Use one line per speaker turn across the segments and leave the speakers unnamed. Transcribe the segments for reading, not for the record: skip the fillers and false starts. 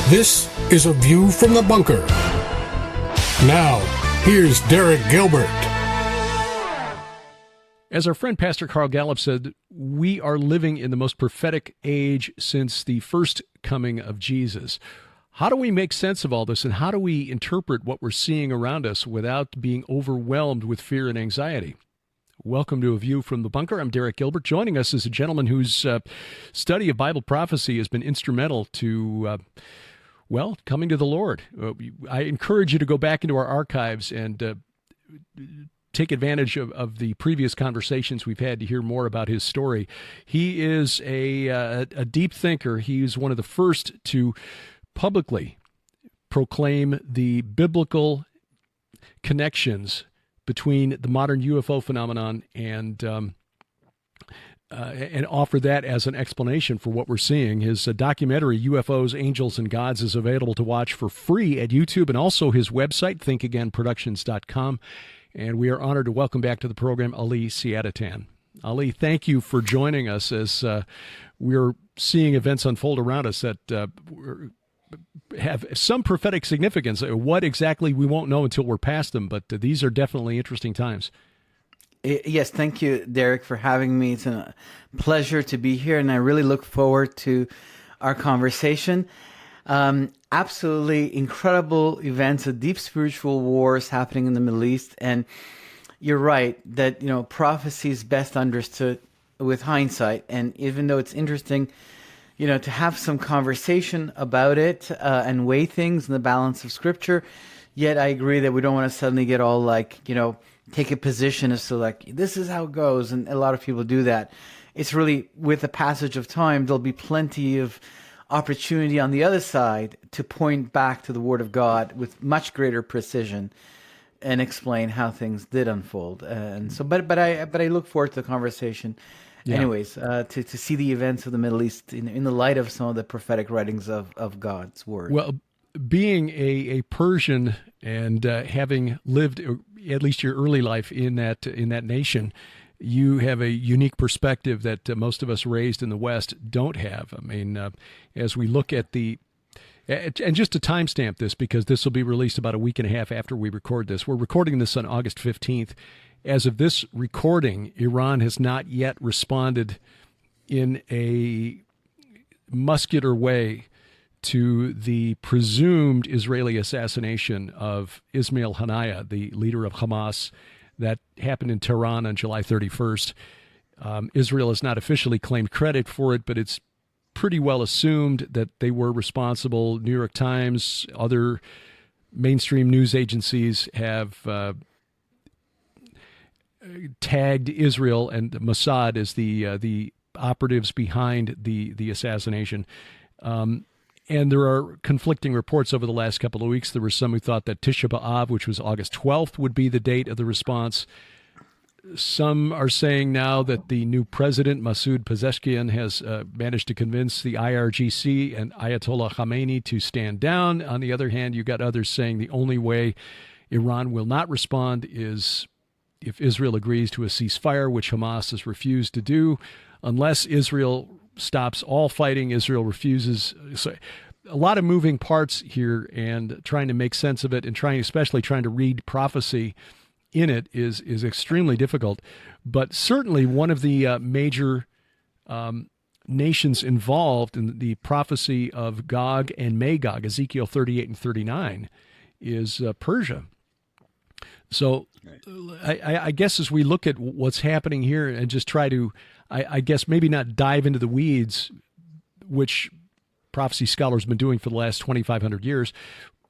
This is A View from the Bunker. Now, here's Derek Gilbert.
As our friend Pastor Carl Gallup said, we are living in the most prophetic age since the first coming of Jesus. How do we make sense of all this, and how do we interpret what we're seeing around us without being overwhelmed with fear and anxiety? Welcome to A View from the Bunker. I'm Derek Gilbert. Joining us is a gentleman whose study of Bible prophecy has been instrumental to coming to the Lord. I encourage you to go back into our archives and take advantage of the previous conversations we've had to hear more about his story. He is a deep thinker. He's one of the first to publicly proclaim the biblical connections between the modern UFO phenomenon and offer that as an explanation for what we're seeing. His documentary, UFOs, Angels, and Gods, is available to watch for free at YouTube, and also his website, thinkagainproductions.com. And we are honored to welcome back to the program Ali Siadatan. Ali, thank you for joining us as we're seeing events unfold around us that have some prophetic significance. What exactly, we won't know until we're past them, but these are definitely interesting times.
Yes, thank you, Derek, for having me. It's a pleasure to be here, and I really look forward to our conversation. Absolutely incredible events, deep spiritual wars happening in the Middle East, and you're right that prophecy is best understood with hindsight. And even though it's interesting, to have some conversation about it and weigh things in the balance of Scripture, yet I agree that we don't want to suddenly get all take a position as to this is how it goes, and a lot of people do that. It's really, with the passage of time, there'll be plenty of opportunity on the other side to point back to the Word of God with much greater precision and explain how things did unfold. And so, but I look forward to the conversation. Yeah. Anyways, to see the events of the Middle East in the light of some of the prophetic writings of God's Word.
Well, being a Persian and having lived at least your early life in that nation, you have a unique perspective that most of us raised in the West don't have. I mean, as we look at and just to timestamp this, because this will be released about a week and a half after we record this. We're recording this on August 15th. As of this recording, Iran has not yet responded in a muscular way to the presumed Israeli assassination of Ismail Haniyeh, the leader of Hamas, that happened in Tehran on July 31st. Israel has not officially claimed credit for it, but it's pretty well assumed that they were responsible. New York Times, other mainstream news agencies have tagged Israel and Mossad as the operatives behind the assassination. And there are conflicting reports over the last couple of weeks. There were some who thought that Tisha B'Av, which was August 12th, would be the date of the response. Some are saying now that the new president, Masoud Pezeshkian, has managed to convince the IRGC and Ayatollah Khamenei to stand down. On the other hand, you got others saying the only way Iran will not respond is if Israel agrees to a ceasefire, which Hamas has refused to do. Unless Israel stops all fighting, Israel refuses. So a lot of moving parts here, and trying to make sense of it, and especially trying to read prophecy in it is extremely difficult. But certainly one of the major nations involved in the prophecy of Gog and Magog, Ezekiel 38 and 39, is Persia. So I guess as we look at what's happening here and just try to, I guess maybe not dive into the weeds, which prophecy scholars have been doing for the last 2,500 years,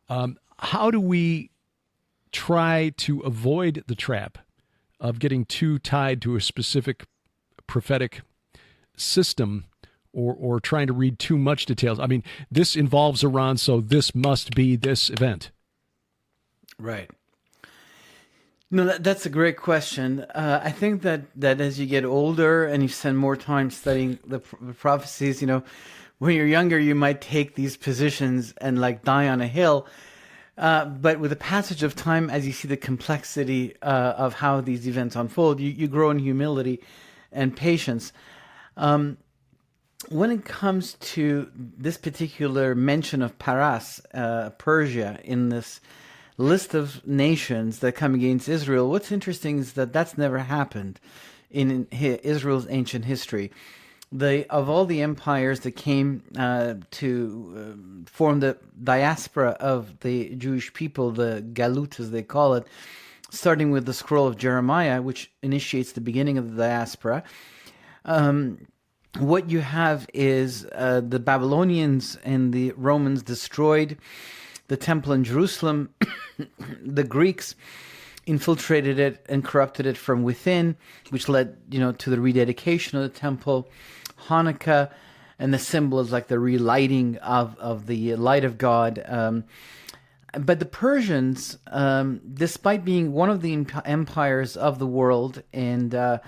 how do we try to avoid the trap of getting too tied to a specific prophetic system or trying to read too much details? I mean, this involves Iran, so this must be this event.
Right. No, that's a great question. I think that as you get older and you spend more time studying the prophecies, when you're younger, you might take these positions and die on a hill. But with the passage of time, as you see the complexity of how these events unfold, you grow in humility and patience. when it comes to this particular mention of Paras, Persia, in this list of nations that come against Israel, what's interesting is that that's never happened in Israel's ancient history. Of all the empires that came to form the diaspora of the Jewish people, the Galut as they call it, starting with the scroll of Jeremiah, which initiates the beginning of the diaspora, what you have is the Babylonians and the Romans destroyed the temple in Jerusalem. The Greeks infiltrated it and corrupted it from within, which led, to the rededication of the temple, Hanukkah, and the symbol is like the relighting of the light of God. But the Persians, despite being one of the empires of the world and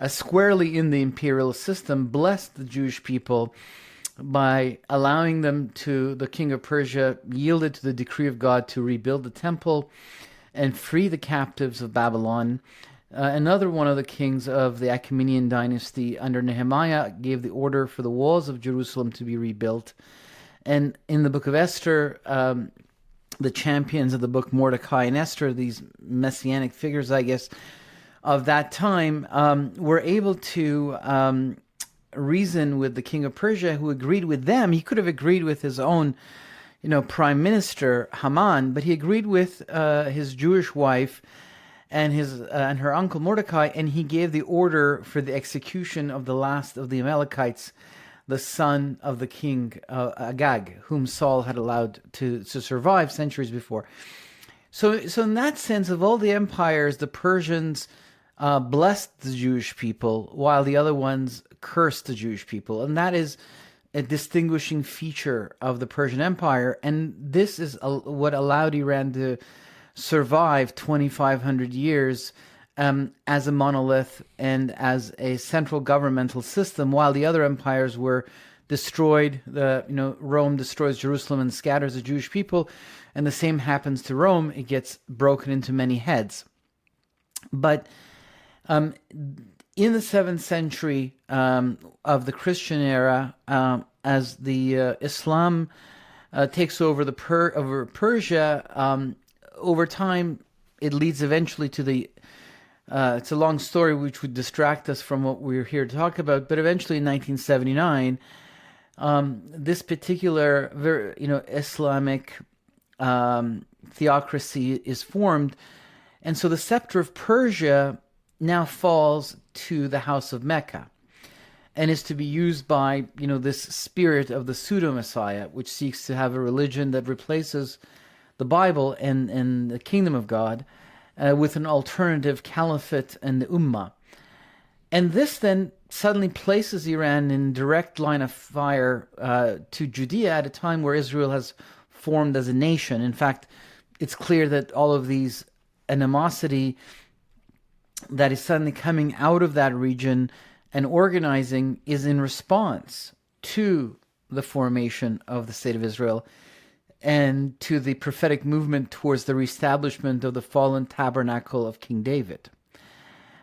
squarely in the imperial system, blessed the Jewish people by allowing them the king of Persia yielded to the decree of God to rebuild the temple and free the captives of Babylon. Another one of the kings of the Achaemenid dynasty under Nehemiah gave the order for the walls of Jerusalem to be rebuilt. And in the book of Esther, the champions of the book, Mordecai and Esther, these messianic figures, I guess, of that time, were able to reason with the king of Persia, who agreed with them. He could have agreed with his own, prime minister Haman, but he agreed with his Jewish wife and her uncle Mordecai, and he gave the order for the execution of the last of the Amalekites, the son of the king Agag, whom Saul had allowed to survive centuries before. So in that sense, of all the empires, the Persians blessed the Jewish people, while the other ones cursed the Jewish people. And that is a distinguishing feature of the Persian Empire. And this is what allowed Iran to survive 2,500 years as a monolith and as a central governmental system, while the other empires were destroyed. Rome destroys Jerusalem and scatters the Jewish people, and the same happens to Rome. It gets broken into many heads. But in the 7th century of the Christian era, as the Islam takes over over Persia, over time it leads eventually to the it's a long story which would distract us from what we're here to talk about, but eventually in 1979, this particular Islamic theocracy is formed, and so the scepter of Persia now falls to the House of Mecca, and is to be used by this spirit of the pseudo-Messiah, which seeks to have a religion that replaces the Bible and the kingdom of God with an alternative caliphate and the Ummah. And this then suddenly places Iran in direct line of fire to Judea at a time where Israel has formed as a nation. In fact, it's clear that all of these animosity that is suddenly coming out of that region and organizing is in response to the formation of the State of Israel and to the prophetic movement towards the reestablishment of the fallen tabernacle of King David.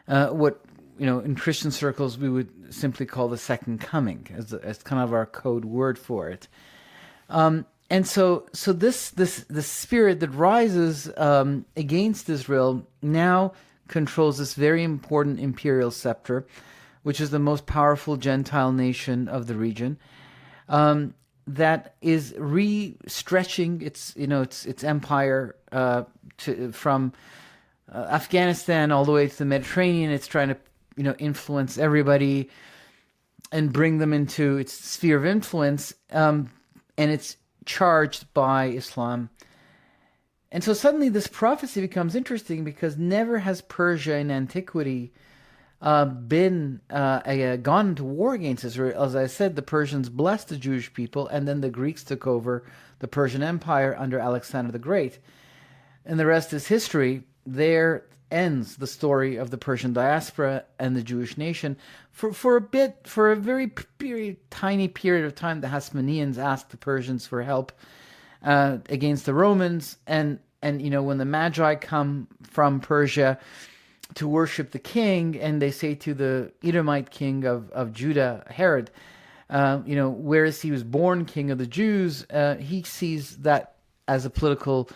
What in Christian circles we would simply call the second coming, as kind of our code word for it. And so the spirit that rises against Israel now controls this very important imperial scepter, which is the most powerful Gentile nation of the region, that is re-stretching its empire from Afghanistan all the way to the Mediterranean. It's trying to influence everybody and bring them into its sphere of influence, and it's charged by Islam. And so suddenly this prophecy becomes interesting, because never has Persia in antiquity gone to war against Israel. As I said, the Persians blessed the Jewish people, and then the Greeks took over the Persian Empire under Alexander the Great. And the rest is history. There ends the story of the Persian diaspora and the Jewish nation. For a very tiny period of time, the Hasmoneans asked the Persians for help against the Romans, and when the Magi come from Persia to worship the king, and they say to the Edomite king of Judah, Herod, whereas he was born king of the Jews, he sees that as a political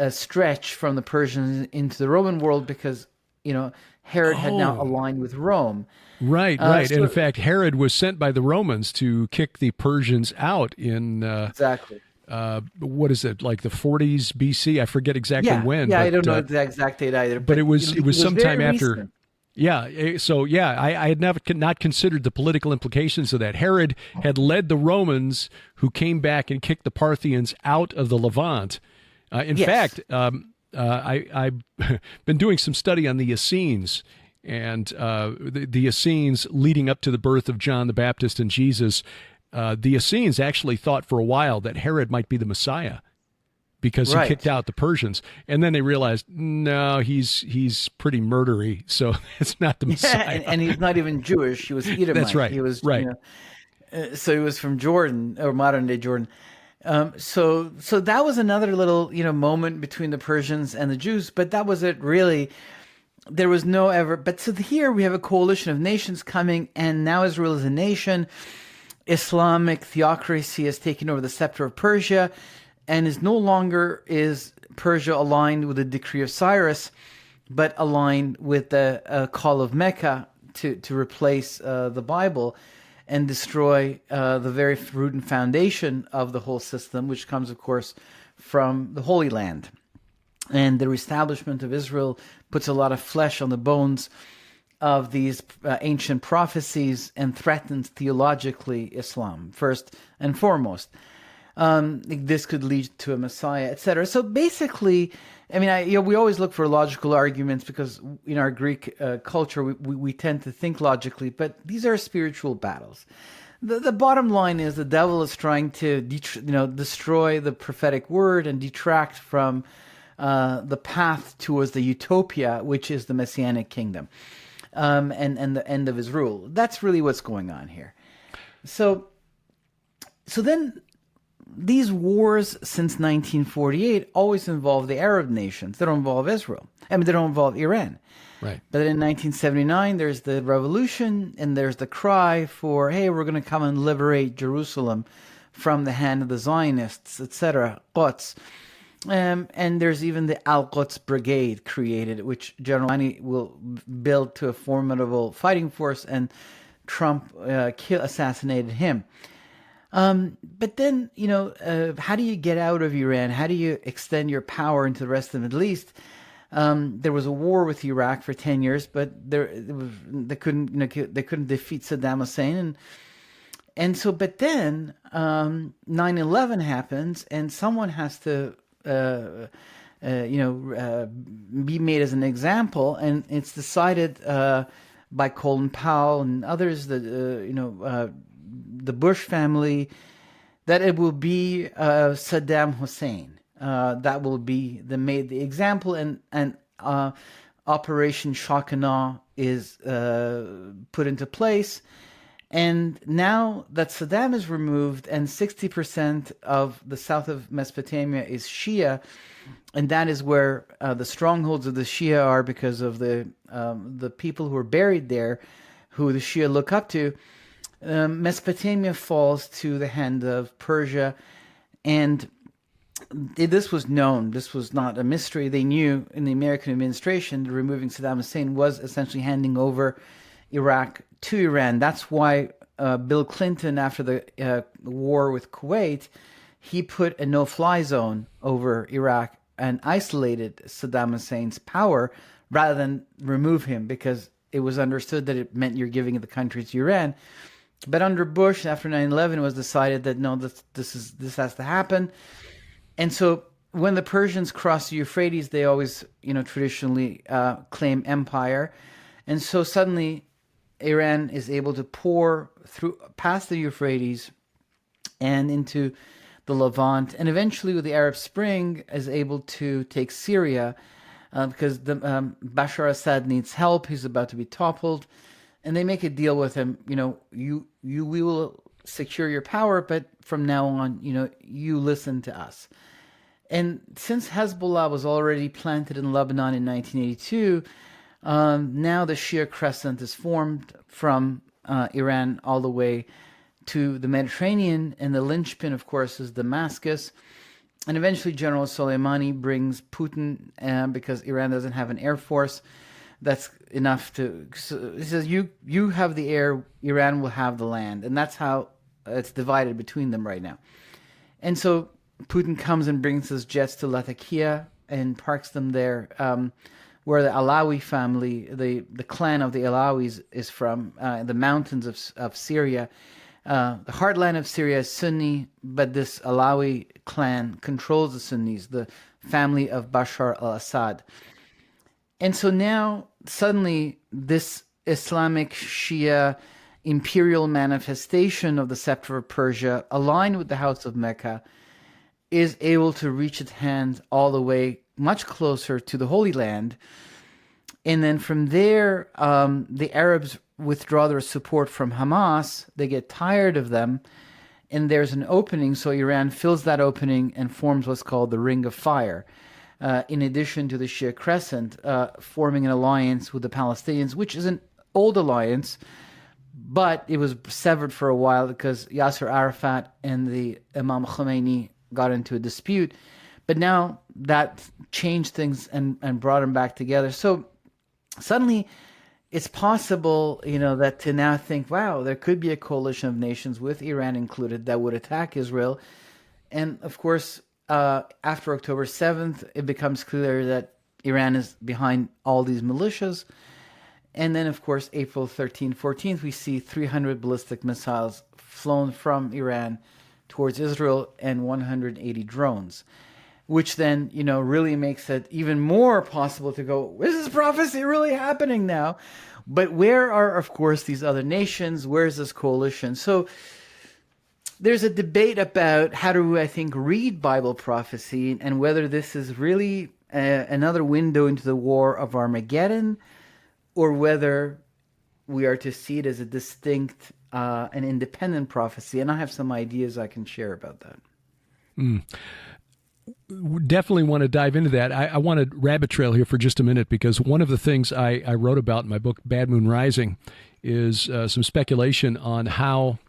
stretch from the Persians into the Roman world because, Herod had now
Oh,
aligned with Rome.
right, right. And in
So
fact, Herod was sent by the Romans to kick the Persians out in
exactly.
what is it, like the 40s BC? I forget exactly
Yeah,
when,
yeah. I don't know the exact date either,
but
but
it
it
was
was very
sometime after.
recent.
Yeah. So yeah, I had never not considered the political implications of that. Herod had led the Romans, who came back and kicked the Parthians out of the Levant. In
Yes.
fact, I've been doing some study on the Essenes and the Essenes leading up to the birth of John the Baptist and Jesus. The Essenes actually thought for a while that Herod might be the Messiah because he kicked
Right.
out the Persians, and then they realized, no, he's pretty murdery, so it's not the
Yeah,
Messiah.
and he's not even Jewish. He was Edomite.
That's right.
He was,
Right.
so he was from Jordan or modern day Jordan. So that was another little, moment between the Persians and the Jews, but that was it really. There was no ever, but so here we have a coalition of nations coming, and now Israel is a nation. Islamic theocracy has taken over the scepter of Persia, and is no longer is Persia aligned with the decree of Cyrus, but aligned with the call of Mecca to replace the Bible and destroy the very root and foundation of the whole system, which comes, of course, from the Holy Land. And the reestablishment of Israel puts a lot of flesh on the bones of these ancient prophecies and threatens theologically Islam, first and foremost. This could lead to a Messiah, etc. So basically, I mean, we always look for logical arguments because in our Greek culture, we tend to think logically, but these are spiritual battles. The bottom line is the devil is trying to destroy the prophetic word and detract from the path towards the utopia, which is the Messianic kingdom, and the end of his rule. That's really what's going on here. So then these wars since 1948 always involve the Arab nations. They don't involve Israel. I mean, they don't involve Iran.
Right.
But in 1979, there's the revolution, and there's the cry for, hey, we're going to come and liberate Jerusalem from the hand of the Zionists, etc., Quds. And there's even the Al-Quds Brigade created, which General Ani will build to a formidable fighting force, and Trump assassinated him. But then, how do you get out of Iran? How do you extend your power into the rest of the Middle East? There was a war with Iraq for 10 years, but they couldn't defeat Saddam Hussein, and so. But then 9/11 happens, and someone has to be made as an example, and it's decided by Colin Powell and others that the Bush family, that it will be Saddam Hussein that will be the example, and Operation Shock and Awe is put into place. And now that Saddam is removed and 60% of the south of Mesopotamia is Shia, and that is where the strongholds of the Shia are because of the people who are buried there, who the Shia look up to, Mesopotamia falls to the hand of Persia. And this was known. This was not a mystery. They knew in the American administration that removing Saddam Hussein was essentially handing over Iraq to Iran. That's why Bill Clinton, after the war with Kuwait, he put a no-fly zone over Iraq and isolated Saddam Hussein's power rather than remove him, because it was understood that it meant you're giving the country to Iran. But under Bush, after 9/11, it was decided that no, this has to happen. And so when the Persians cross the Euphrates, they always, traditionally claim empire. And so suddenly Iran is able to pour through past the Euphrates and into the Levant, and eventually with the Arab Spring is able to take Syria because Bashar Assad needs help. He's about to be toppled, and they make a deal with him. We will secure your power, but from now on, you listen to us. And since Hezbollah was already planted in Lebanon in 1982, now the Shia Crescent is formed from Iran all the way to the Mediterranean, and the linchpin, of course, is Damascus. And eventually General Soleimani brings Putin, because Iran doesn't have an air force that's enough to... So he says, you have the air, Iran will have the land. And that's how it's divided between them right now. And so Putin comes and brings his jets to Latakia and parks them there, where the Alawi family, the clan of the Alawis is from, the mountains of Syria. The heartland of Syria is Sunni, but this Alawi clan controls the Sunnis, the family of Bashar al-Assad. And so now, suddenly, this Islamic Shia imperial manifestation of the scepter of Persia, aligned with the House of Mecca, is able to reach its hand all the way much closer to the Holy Land. And then from there, the Arabs withdraw their support from Hamas. They get tired of them, and there's an opening. So Iran fills that opening and forms what's called the Ring of Fire, in addition to the Shia Crescent, forming an alliance with the Palestinians, which is an old alliance, but it was severed for a while because Yasser Arafat and the Imam Khomeini got into a dispute. But now that changed things and brought them back together. So suddenly it's possible, that to now think, wow, there could be a coalition of nations with Iran included that would attack Israel. And of course, after October 7th, it becomes clear that Iran is behind all these militias. And then, of course, April 13th, 14th, we see 300 ballistic missiles flown from Iran towards Israel and 180 drones, which then, really makes it even more possible to go, is this prophecy really happening now? But where are, of course, these other nations? Where is this coalition? So there's a debate about how to, I think, read Bible prophecy and whether this is really another window into the war of Armageddon, or whether we are to see it as a distinct and independent prophecy. And I have some ideas I can share about that.
Definitely want to dive into that. I want to rabbit trail here for just a minute, because one of the things I wrote about in my book, Bad Moon Rising, is some speculation on how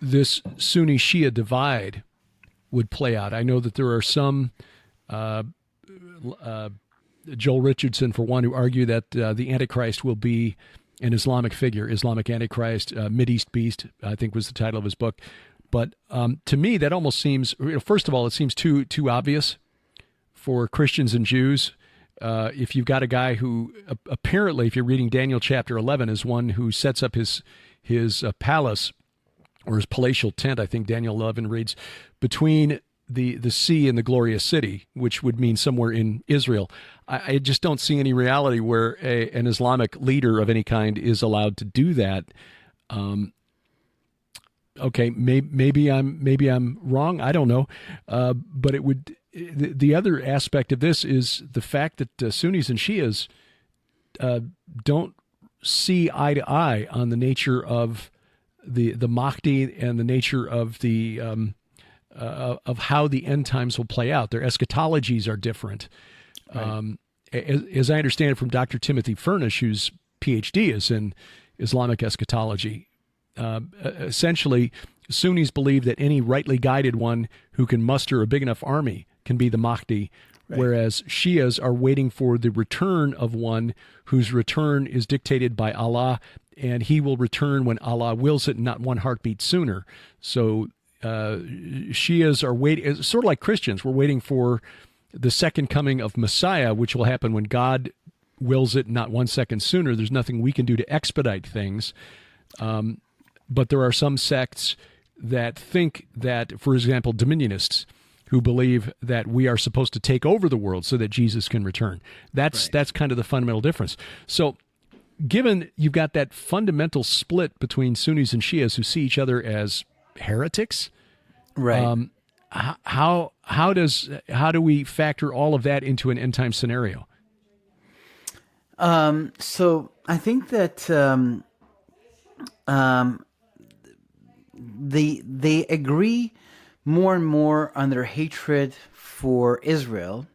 this Sunni Shia divide would play out. I know that there are some, Joel Richardson, for one, who argue that the Antichrist will be an Islamic figure, Islamic Antichrist, Mideast Beast, I think was the title of his book. But to me, that almost seems, first of all, it seems too obvious for Christians and Jews. If you've got a guy who apparently, if you're reading Daniel chapter 11, is one who sets up his palace, or his palatial tent, I think Daniel 11 reads, between the sea and the glorious city, which would mean somewhere in Israel. I just don't see any reality where an Islamic leader of any kind is allowed to do that. Okay, maybe I'm wrong. I don't know, but it would. The other aspect of this is the fact that Sunnis and Shias don't see eye to eye on the nature of the Mahdi and the nature of the of how the end times will play out. Their eschatologies are different. Right. As I understand it from Dr. Timothy Furnish, whose PhD is in Islamic eschatology, essentially, Sunnis believe that any rightly guided one who can muster a big enough army can be the Mahdi, right, whereas Shias are waiting for the return of one whose return is dictated by Allah, and he will return when Allah wills it, not one heartbeat sooner. So Shias are waiting, sort of like Christians, we're waiting for the second coming of Messiah, which will happen when God wills it, not 1 second sooner. There's nothing we can do to expedite things. But there are some sects that think that, for example, dominionists, who believe that we are supposed to take over the world so that Jesus can return. That's kind of the fundamental difference. So given you've got that fundamental split between Sunnis and Shias who see each other as heretics,
right?
How do we factor all of that into an end time scenario?
So I think that they agree more and more on their hatred for Israel.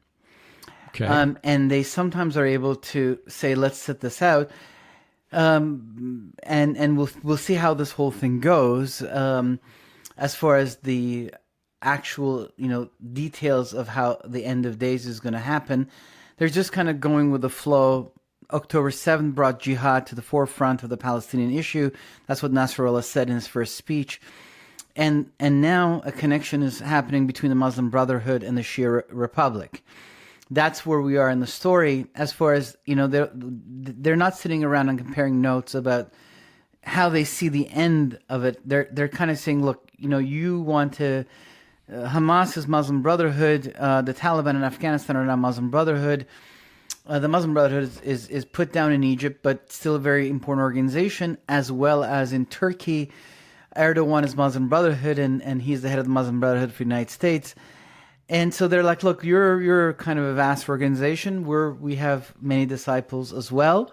Okay. And they sometimes are able to say, let's sit this out. And we'll see how this whole thing goes. As far as the actual, details of how the end of days is going to happen, they're just kind of going with the flow. October 7th brought jihad to the forefront of the Palestinian issue. That's what Nasrallah said in his first speech. And now a connection is happening between the Muslim Brotherhood and the Shia Republic. That's where we are in the story. As far as, they're not sitting around and comparing notes about how they see the end of it. They're kind of saying, look, you want to, Hamas is Muslim Brotherhood, the Taliban in Afghanistan are not Muslim Brotherhood. The Muslim Brotherhood is put down in Egypt, but still a very important organization, as well as in Turkey. Erdogan is Muslim Brotherhood, and he's the head of the Muslim Brotherhood for the United States. And so they're like, look, you're kind of a vast organization where we have many disciples as well.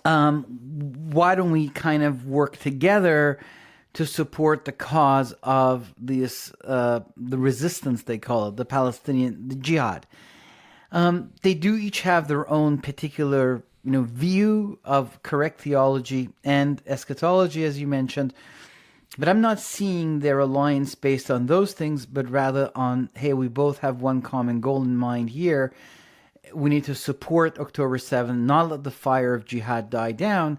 Why don't we kind of work together to support the cause of this, the resistance, they call it, the jihad. They do each have their own particular, view of correct theology and eschatology, as you mentioned. But I'm not seeing their alliance based on those things, but rather on, hey, we both have one common goal in mind here. We need to support October 7th, not let the fire of jihad die down,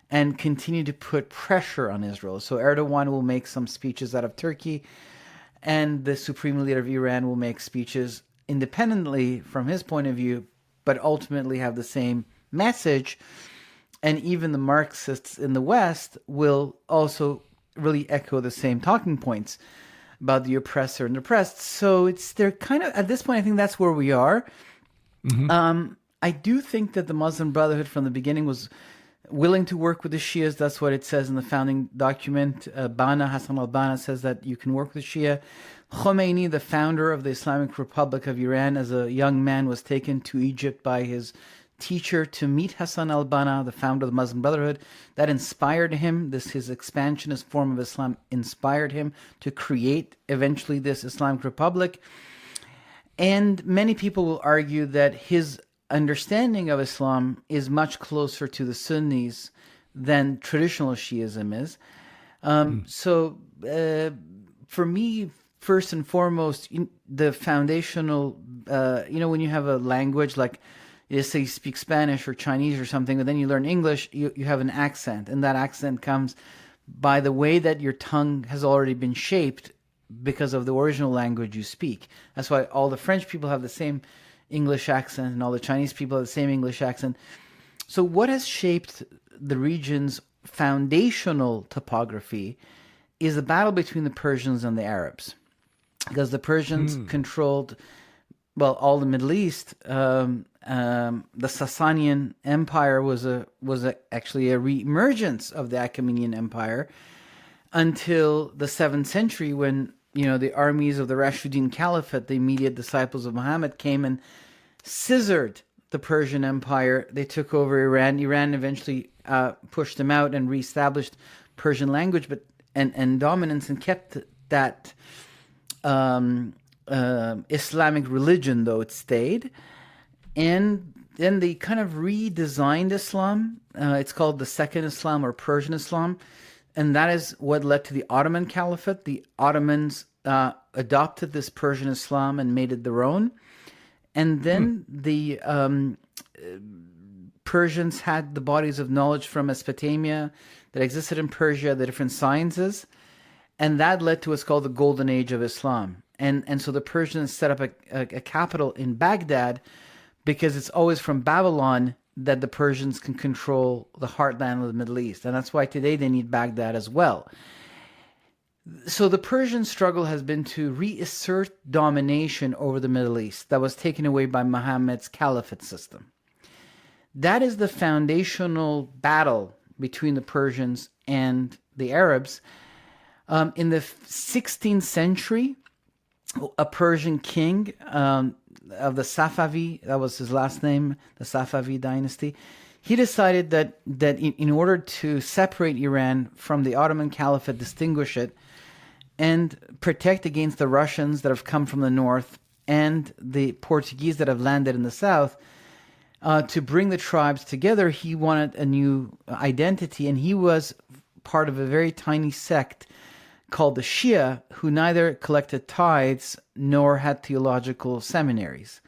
and continue to put pressure on Israel. So Erdogan will make some speeches out of Turkey, and the supreme leader of Iran will make speeches independently from his point of view, but ultimately have the same message. And even the Marxists in the West will also really echo the same talking points about the oppressor and oppressed. So they're kind of, at this point, I think that's where we are. Mm-hmm. I do think that the Muslim Brotherhood from the beginning was willing to work with the Shias. That's what it says in the founding document. Hassan al-Banna says that you can work with Shia. Khomeini, the founder of the Islamic Republic of Iran, as a young man was taken to Egypt by his teacher to meet Hassan al-Banna, the founder of the Muslim Brotherhood. That inspired him. His expansionist form of Islam inspired him to create eventually this Islamic Republic. And many people will argue that his understanding of Islam is much closer to the Sunnis than traditional Shiism is. So for me, first and foremost, the foundational, when you have a language like, say you speak Spanish or Chinese or something, and then you learn English, you have an accent. And that accent comes by the way that your tongue has already been shaped because of the original language you speak. That's why all the French people have the same English accent and all the Chinese people have the same English accent. So what has shaped the region's foundational topography is the battle between the Persians and the Arabs. Because the Persians controlled, all the Middle East. The Sasanian Empire was actually a re-emergence of the Achaemenid Empire until the 7th century when, the armies of the Rashidun Caliphate, the immediate disciples of Muhammad, came and scissored the Persian Empire. They took over Iran. Iran eventually pushed them out and reestablished Persian language and dominance, and kept that Islamic religion, though it stayed. And then they kind of redesigned Islam. It's called the Second Islam or Persian Islam. And that is what led to the Ottoman Caliphate. The Ottomans adopted this Persian Islam and made it their own. And then the Persians had the bodies of knowledge from Mesopotamia that existed in Persia, the different sciences. And that led to what's called the Golden Age of Islam. And so the Persians set up a capital in Baghdad because it's always from Babylon that the Persians can control the heartland of the Middle East. And that's why today they need Baghdad as well. So the Persian struggle has been to reassert domination over the Middle East that was taken away by Muhammad's caliphate system. That is the foundational battle between the Persians and the Arabs. In the 16th century, a Persian king of the Safavi, that was his last name, the Safavi dynasty, he decided that in order to separate Iran from the Ottoman Caliphate, distinguish it, and protect against the Russians that have come from the north and the Portuguese that have landed in the south, to bring the tribes together. He wanted a new identity, and he was part of a very tiny sect called the Shia, who neither collected tithes nor had theological seminaries.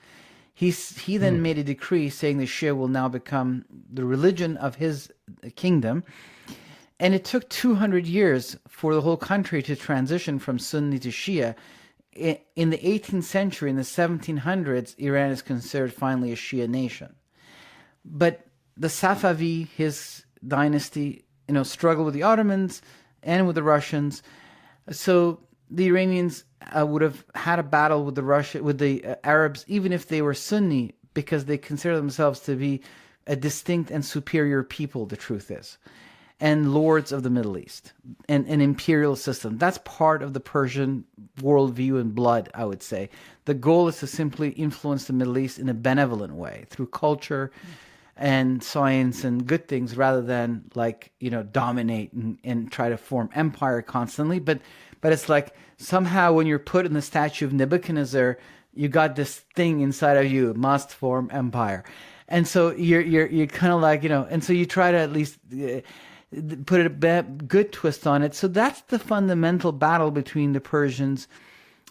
He then made a decree saying the Shia will now become the religion of his kingdom. And it took 200 years for the whole country to transition from Sunni to Shia. In the 18th century, in the 1700s, Iran is considered finally a Shia nation. But the Safavi, his dynasty, struggled with the Ottomans and with the Russians. So the Iranians would have had a battle with the Arabs, even if they were Sunni, because they consider themselves to be a distinct and superior people, the truth is, and lords of the Middle East, and an imperial system. That's part of the Persian worldview and blood, I would say. The goal is to simply influence the Middle East in a benevolent way through culture and science and good things, rather than dominate and try to form empire constantly. But it's like somehow when you're put in the statue of Nebuchadnezzar, you got this thing inside of you, must form empire. And so you're kind of like, and so you try to at least put a good twist on it. So that's the fundamental battle between the Persians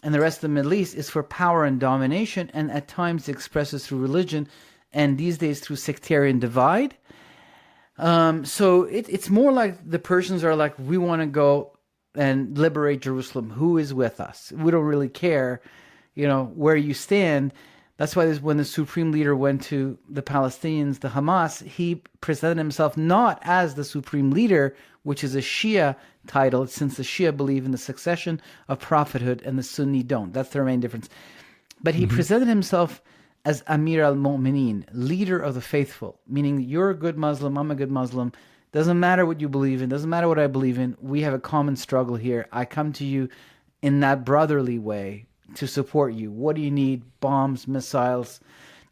and the rest of the Middle East, is for power and domination, and at times expresses through religion, and these days through sectarian divide. So it's more like the Persians are like, we want to go and liberate Jerusalem. Who is with us? We don't really care, where you stand. That's why when the supreme leader went to the Palestinians, the Hamas, he presented himself not as the supreme leader, which is a Shia title, since the Shia believe in the succession of prophethood and the Sunni don't. That's their main difference. But he presented himself as Amir al-Mu'mineen, leader of the faithful, meaning you're a good Muslim, I'm a good Muslim. Doesn't matter what you believe in, doesn't matter what I believe in. We have a common struggle here. I come to you in that brotherly way to support you. What do you need? Bombs, missiles,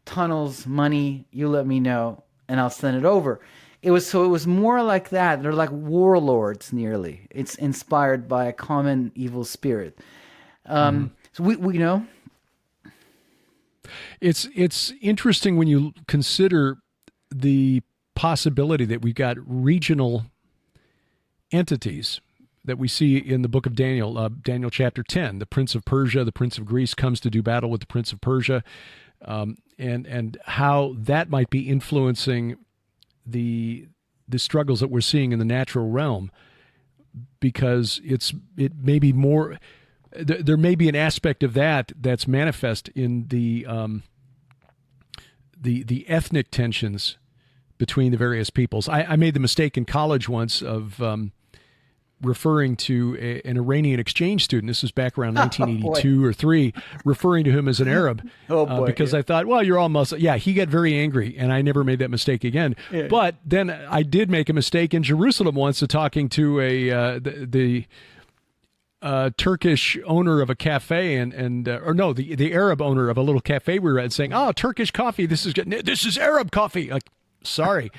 tunnels, money. You let me know, and I'll send it over. It was more like that. They're like warlords, nearly. It's inspired by a common evil spirit. So we know.
It's interesting when you consider the possibility that we've got regional entities that we see in the book of Daniel, Daniel chapter 10. The prince of Persia, the prince of Greece comes to do battle with the prince of Persia, and how that might be influencing the struggles that we're seeing in the natural realm, because it may be more. There may be an aspect of that's manifest in the ethnic tensions between the various peoples. I made the mistake in college once of referring to an Iranian exchange student. This was back around 1982 or 3, referring to him as an Arab. Because I thought, well, you're all Muslim. Yeah, he got very angry, and I never made that mistake again. Yeah. But then I did make a mistake in Jerusalem once of talking to the Turkish owner of a cafe, the Arab owner of a little cafe we were at, saying, "Oh, Turkish coffee. This is Arab coffee." Like, sorry.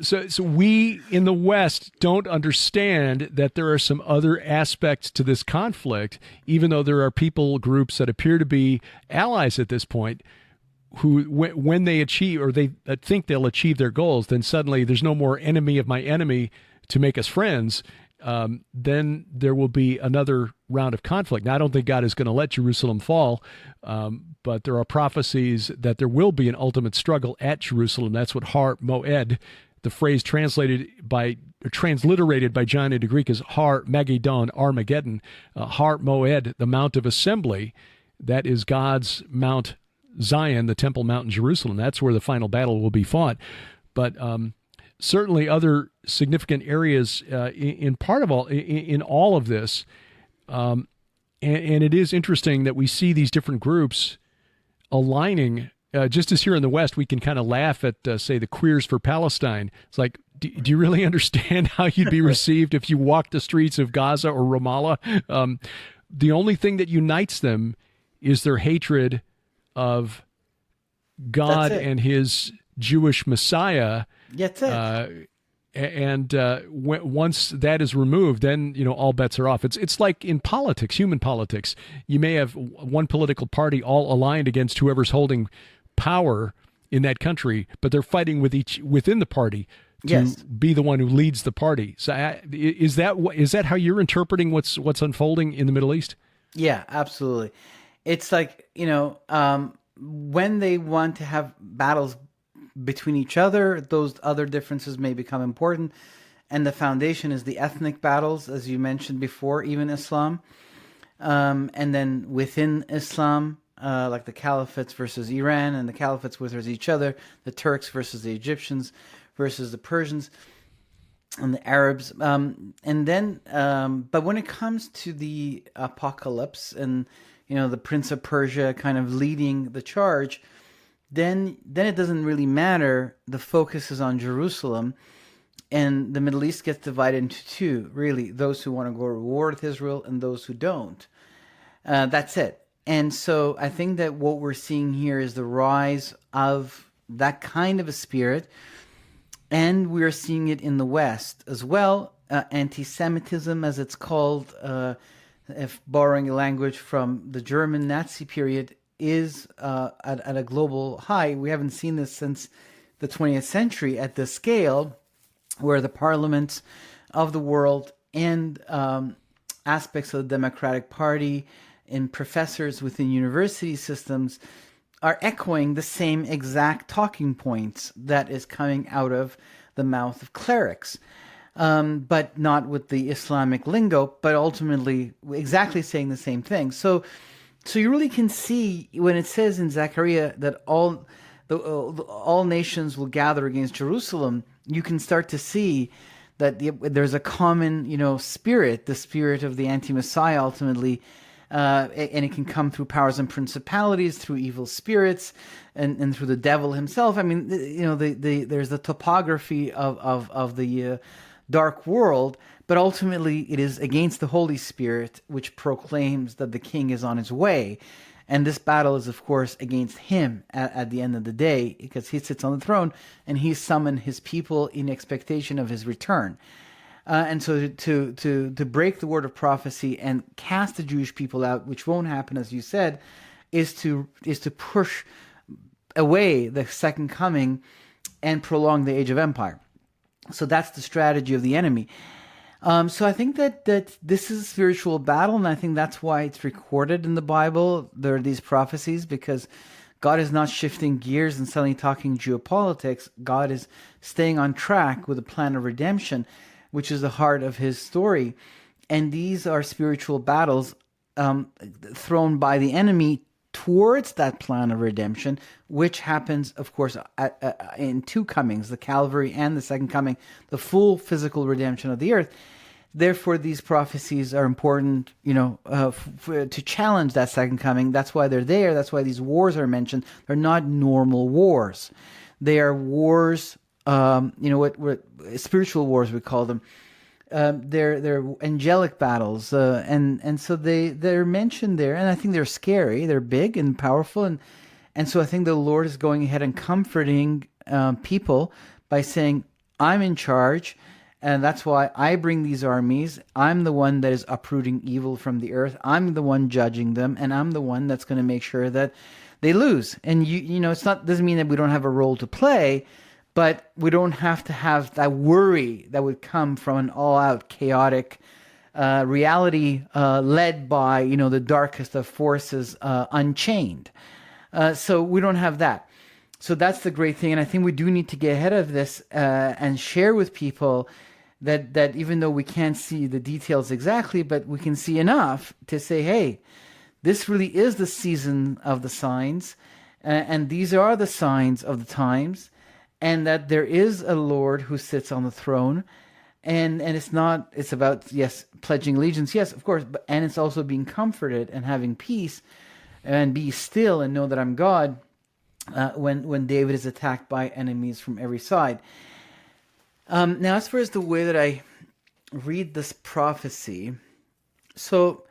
So we in the West don't understand that there are some other aspects to this conflict, even though there are people groups that appear to be allies at this point, who when they achieve, or they think they'll achieve their goals, then suddenly there's no more enemy of my enemy to make us friends. Then there will be another round of conflict. Now, I don't think God is going to let Jerusalem fall, but there are prophecies that there will be an ultimate struggle at Jerusalem. That's what Har Moed, the phrase transliterated by John into Greek, is Har Magedon, Armageddon. Har Moed, the Mount of Assembly, that is God's Mount Zion, the Temple Mount in Jerusalem. That's where the final battle will be fought. But certainly other significant areas in all of this. And it is interesting that we see these different groups aligning. Just as here in the West, we can kind of laugh at, say, the Queers for Palestine. It's like, do you really understand how you'd be received if you walked the streets of Gaza or Ramallah? The only thing that unites them is their hatred of God and his Jewish Messiah.
That's it.
Once that is removed, then all bets are off. It's like in politics, human politics. You may have one political party all aligned against whoever's holding power in that country, but they're fighting within the party to
Yes.
be the one who leads the party. So is that how you're interpreting what's unfolding in the Middle East?
Yeah, absolutely. It's like, when they want to have battles between each other, those other differences may become important. And the foundation is the ethnic battles, as you mentioned before, even Islam. And then within Islam, like the caliphates versus Iran and the caliphates versus each other, the Turks versus the Egyptians versus the Persians and the Arabs. But when it comes to the apocalypse and, the Prince of Persia kind of leading the charge, then it doesn't really matter. The focus is on Jerusalem, and the Middle East gets divided into two, really, those who want to go to war with Israel and those who don't. That's it. And so I think that what we're seeing here is the rise of that kind of a spirit, and we're seeing it in the West as well. Anti-Semitism, as it's called, if borrowing a language from the German Nazi period, is at a global high. We haven't seen this since the 20th century at this scale, where the parliaments of the world and aspects of the Democratic Party and professors within university systems are echoing the same exact talking points that is coming out of the mouth of clerics, but not with the Islamic lingo, but ultimately exactly saying the same thing. So you really can see when it says in Zechariah that all nations will gather against Jerusalem, you can start to see that there's a common, spirit, the spirit of the anti-Messiah ultimately, and it can come through powers and principalities, through evil spirits, and through the devil himself. I mean, there's the topography of the dark world, but ultimately it is against the Holy Spirit, which proclaims that the king is on his way. And this battle is, of course, against him at the end of the day, because he sits on the throne and he summoned his people in expectation of his return. And so to break the word of prophecy and cast the Jewish people out, which won't happen, as you said, is to push away the second coming and prolong the age of empire. So that's the strategy of the enemy. So I think that this is a spiritual battle, and I think that's why it's recorded in the Bible. There are these prophecies, because God is not shifting gears and suddenly talking geopolitics. God is staying on track with a plan of redemption, which is the heart of his story. And these are spiritual battles thrown by the enemy towards that plan of redemption, which happens, of course, in two comings, the Calvary and the second coming, the full physical redemption of the earth. Therefore, these prophecies are important, to challenge that second coming. That's why they're there. That's why these wars are mentioned. They're not normal wars. They are wars, what spiritual wars we call them. They're angelic battles, and so they're mentioned there, and I think they're scary. They're big and powerful, and so I think the Lord is going ahead and comforting people by saying, "I'm in charge, and that's why I bring these armies. I'm the one that is uprooting evil from the earth. I'm the one judging them, and I'm the one that's going to make sure that they lose." And doesn't mean that we don't have a role to play. But we don't have to have that worry that would come from an all-out chaotic reality led by, the darkest of forces unchained. So we don't have that. So that's the great thing. And I think we do need to get ahead of this and share with people that even though we can't see the details exactly, but we can see enough to say, hey, this really is the season of the signs. And these are the signs of the times. And that there is a Lord who sits on the throne, and it's about, yes, pledging allegiance, yes, of course, and it's also being comforted and having peace, and be still and know that I'm God, when David is attacked by enemies from every side. Now, as far as the way that I read this prophecy, so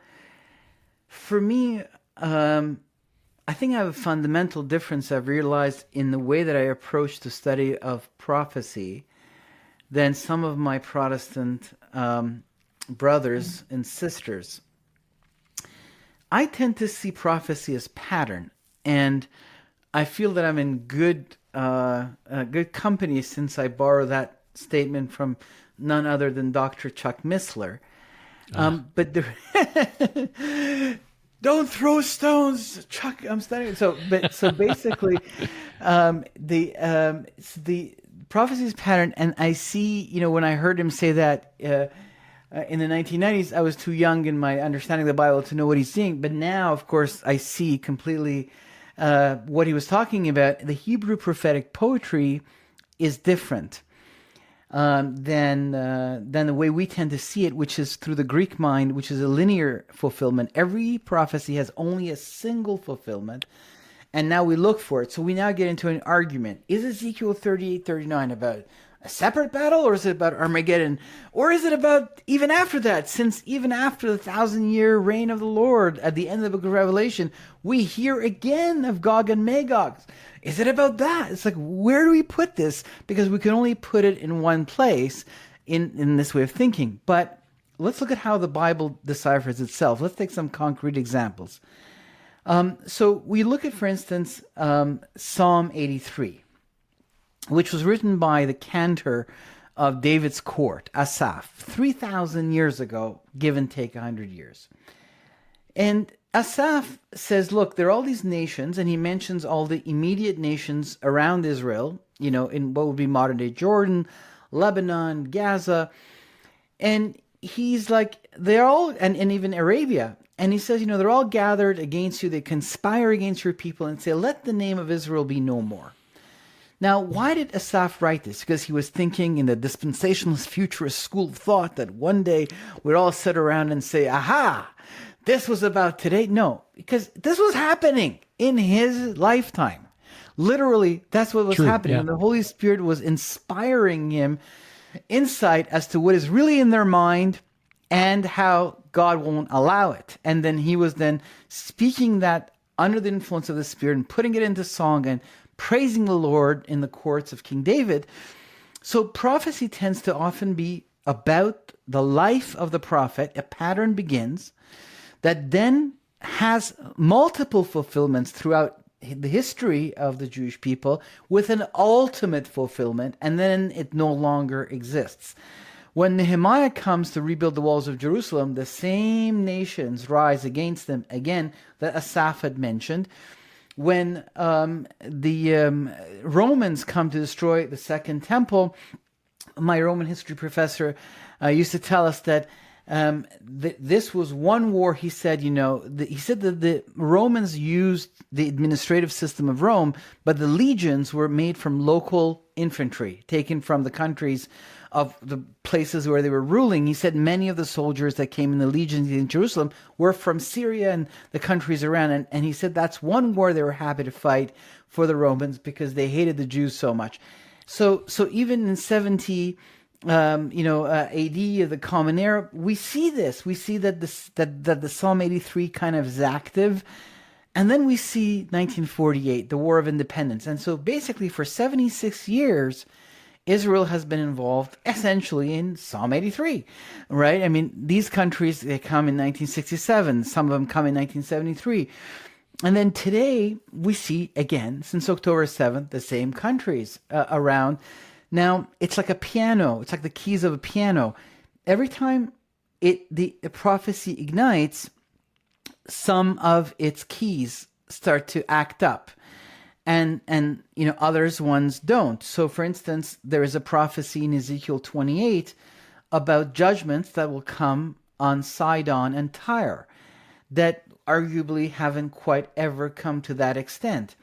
for me, I think I have a fundamental difference I've realized in the way that I approach the study of prophecy than some of my Protestant brothers and sisters. I tend to see prophecy as pattern, and I feel that I'm in good good company, since I borrow that statement from none other than Dr. Chuck Missler. But don't throw stones, Chuck. I'm standing. So basically, the prophecies pattern, and I see, when I heard him say that in the 1990s, I was too young in my understanding of the Bible to know what he's saying. But now, of course, I see completely what he was talking about. The Hebrew prophetic poetry is different than the way we tend to see it, which is through the Greek mind, which is a linear fulfillment. Every prophecy has only a single fulfillment, and now we look for it. So we now get into an argument. Is Ezekiel 38:39 about a separate battle, or is it about Armageddon? Or is it about even after that? Since even after the 1,000-year reign of the Lord, at the end of the book of Revelation, we hear again of Gog and Magog. Is it about that? It's like, where do we put this? Because we can only put it in one place in this way of thinking. But let's look at how the Bible deciphers itself. Let's take some concrete examples. So we look at, for instance, Psalm 83, which was written by the cantor of David's court, Asaph, 3,000 years ago, give and take 100 years. And Asaph says, look, there are all these nations, and he mentions all the immediate nations around Israel, in what would be modern-day Jordan, Lebanon, Gaza. And he's like, they're all, and even Arabia. And he says, they're all gathered against you. They conspire against your people and say, let the name of Israel be no more. Now, why did Asaph write this? Because he was thinking in the dispensationalist futurist school of thought that one day we'd all sit around and say, aha, this was about today. No, because this was happening in his lifetime. Literally, that's what was happening.
Yeah.
And the Holy Spirit was inspiring him insight as to what is really in their mind and how God won't allow it. And then he was then speaking that under the influence of the Spirit and putting it into song and praising the Lord in the courts of King David. So prophecy tends to often be about the life of the prophet. A pattern begins that then has multiple fulfillments throughout the history of the Jewish people with an ultimate fulfillment, and then it no longer exists. When Nehemiah comes to rebuild the walls of Jerusalem, the same nations rise against them again that Asaph had mentioned. When the Romans come to destroy the Second Temple, my Roman history professor used to tell us that this was one war. He said, he said that the Romans used the administrative system of Rome, but the legions were made from local infantry, taken from the countries of the places where they were ruling. He said many of the soldiers that came in the legions in Jerusalem were from Syria and the countries around. And he said that's one war they were happy to fight for the Romans because they hated the Jews so much. So even in 70, AD, the Common Era, we see this. We see that the Psalm 83 kind of is active. And then we see 1948, the War of Independence. And so basically for 76 years, Israel has been involved essentially in Psalm 83, right? I mean, these countries, they come in 1967. Some of them come in 1973. And then today, we see, again, since October 7th, the same countries around. Now, it's like a piano. It's like the keys of a piano. Every time the prophecy ignites, some of its keys start to act up. And others ones don't. So, for instance, there is a prophecy in Ezekiel 28 about judgments that will come on Sidon and Tyre that arguably haven't quite ever come to that extent.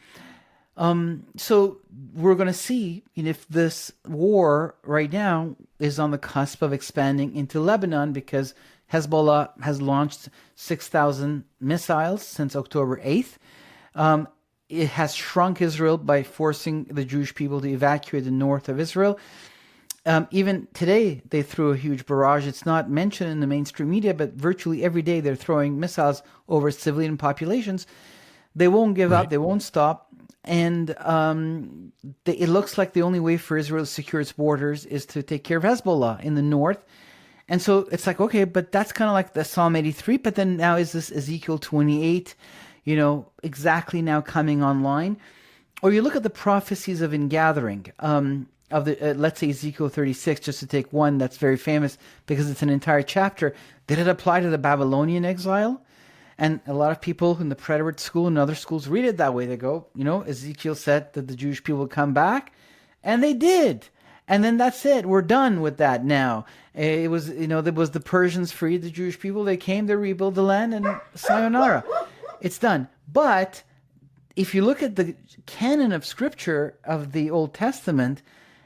So we're going to see if this war right now is on the cusp of expanding into Lebanon, because Hezbollah has launched 6,000 missiles since October 8th. It has shrunk Israel by forcing the Jewish people to evacuate the north of Israel. Even today, they threw a huge barrage. It's not mentioned in the mainstream media, but virtually every day they're throwing missiles over civilian populations. They won't give up. They won't stop. And it looks like the only way for Israel to secure its borders is to take care of Hezbollah in the north. And so it's like, okay, but that's kind of like the Psalm 83. But then now is this Ezekiel 28, exactly now coming online. or you look at the prophecies of ingathering, of the let's say Ezekiel 36, just to take one that's very famous because it's an entire chapter. Did it apply to the Babylonian exile? And a lot of people in the Preterist school and other schools read it that way. They go, Ezekiel said that the Jewish people would come back, and they did. And then that's it. We're done with that now. It was, there was the Persians freed the Jewish people. They came, they rebuilt the land, and sayonara. It's done. But if you look at the canon of Scripture of the Old Testament,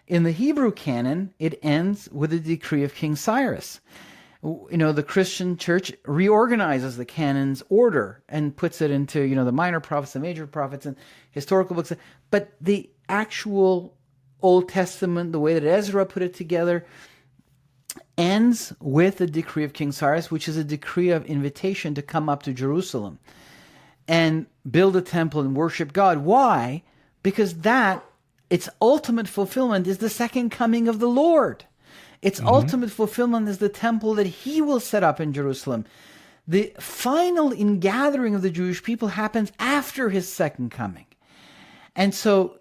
in the Hebrew canon, it ends with the decree of King Cyrus. The Christian church reorganizes the canon's order and puts it into, the minor prophets, the major prophets, and historical books. But the actual Old Testament, the way that Ezra put it together, ends with the decree of King Cyrus, which is a decree of invitation to come up to Jerusalem and build a temple and worship God. Why? Because its ultimate fulfillment is the second coming of the Lord. Its ultimate fulfillment is the temple that he will set up in Jerusalem. The final ingathering of the Jewish people happens after his second coming. And so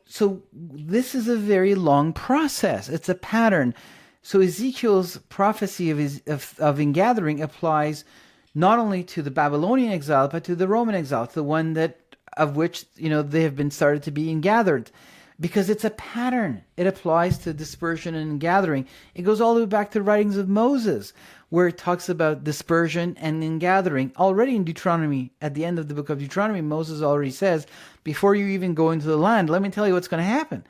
this is a very long process. It's a pattern. So Ezekiel's prophecy of ingathering applies not only to the Babylonian exile, but to the Roman exile, the one of which they have been started to be ingathered. Because it's a pattern. It applies to dispersion and gathering. It goes all the way back to the writings of Moses, where it talks about dispersion and ingathering. Already in Deuteronomy, at the end of the book of Deuteronomy, Moses already says, before you even go into the land, let me tell you what's going to happen.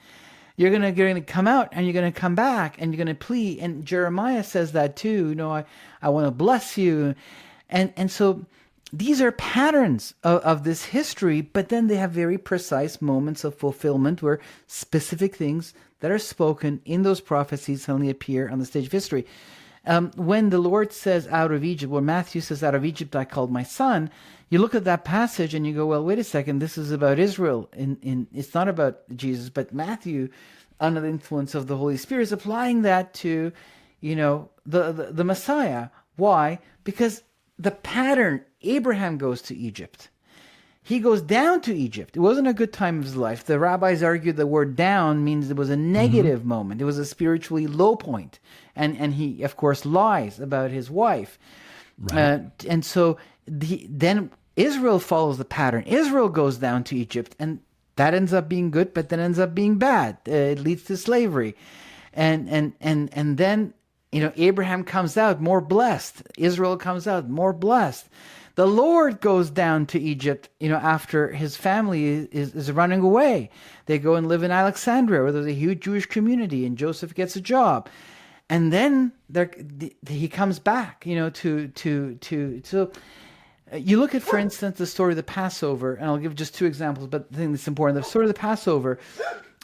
You're going to come out, and you're going to come back, and you're going to plead. And Jeremiah says that too. I want to bless you. And so these are patterns of this history, but then they have very precise moments of fulfillment where specific things that are spoken in those prophecies suddenly appear on the stage of history. When the Lord says out of Egypt, or Matthew says out of Egypt I called my son, you look at that passage and you go, well, wait a second, this is about Israel. It's not about Jesus, but Matthew, under the influence of the Holy Spirit, is applying that to, the Messiah. Why? Because the pattern, Abraham goes to Egypt. He goes down to Egypt. It wasn't a good time of his life. The rabbis argued the word down means it was a negative moment. It was a spiritually low point. And he, of course, lies about his wife. Right. And so then Israel follows the pattern. Israel goes down to Egypt, and that ends up being good, but then ends up being bad. It leads to slavery. And then Abraham comes out more blessed. Israel comes out more blessed. The Lord goes down to Egypt, after his family is running away. They go and live in Alexandria, where there's a huge Jewish community, and Joseph gets a job. And then he comes back, so you look at, for instance, the story of the Passover, and I'll give just two examples, but the thing that's important, the story of the Passover,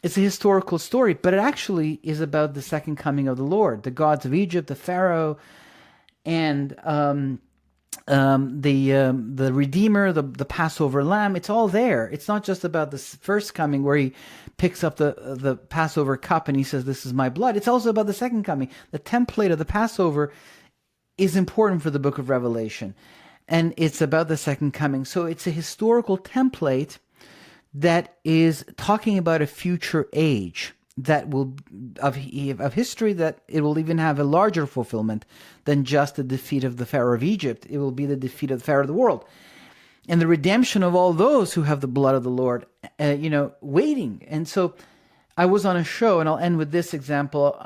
it's a historical story, but it actually is about the second coming of the Lord, the gods of Egypt, the Pharaoh, and the Redeemer, the Passover lamb. It's all there. It's not just about the first coming where he picks up the Passover cup and he says, "This is my blood." It's also about the second coming. The template of the Passover is important for the book of Revelation, and it's about the second coming. So it's a historical template that is talking about a future age that will of history, that it will even have a larger fulfillment than just the defeat of the Pharaoh of Egypt. It will be the defeat of the Pharaoh of the world and the redemption of all those who have the blood of the Lord, waiting. And so I was on a show, and I'll end with this example,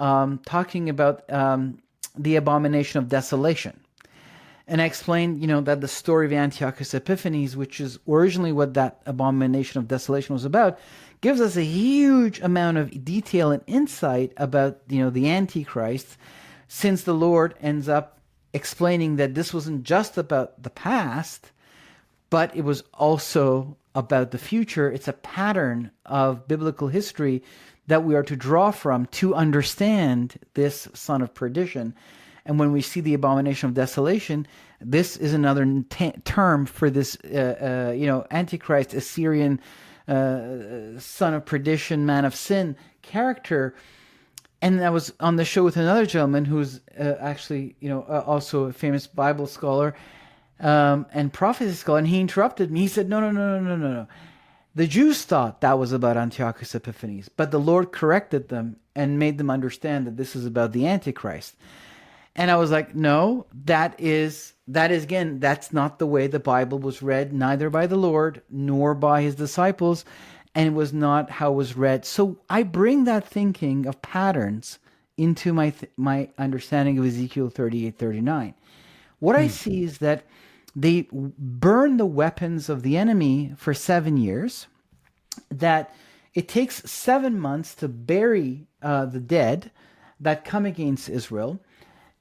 talking about the abomination of desolation. And I explained, that the story of Antiochus Epiphanes, which is originally what that abomination of desolation was about, gives us a huge amount of detail and insight about, the Antichrist, since the Lord ends up explaining that this wasn't just about the past, but it was also about the future. It's a pattern of biblical history that we are to draw from to understand this son of perdition. And when we see the abomination of desolation, this is another term for this, Antichrist, Assyrian, son of perdition, man of sin character. And I was on the show with another gentleman who's actually, also a famous Bible scholar and prophecy scholar. And he interrupted me. He said, no. The Jews thought that was about Antiochus Epiphanes, but the Lord corrected them and made them understand that this is about the Antichrist. And I was like, no, that is again, that's not the way the Bible was read, neither by the Lord nor by his disciples, and it was not how it was read. So I bring that thinking of patterns into my understanding of Ezekiel 38:39. What I see is that they burn the weapons of the enemy for 7 years, that it takes 7 months to bury the dead that come against Israel,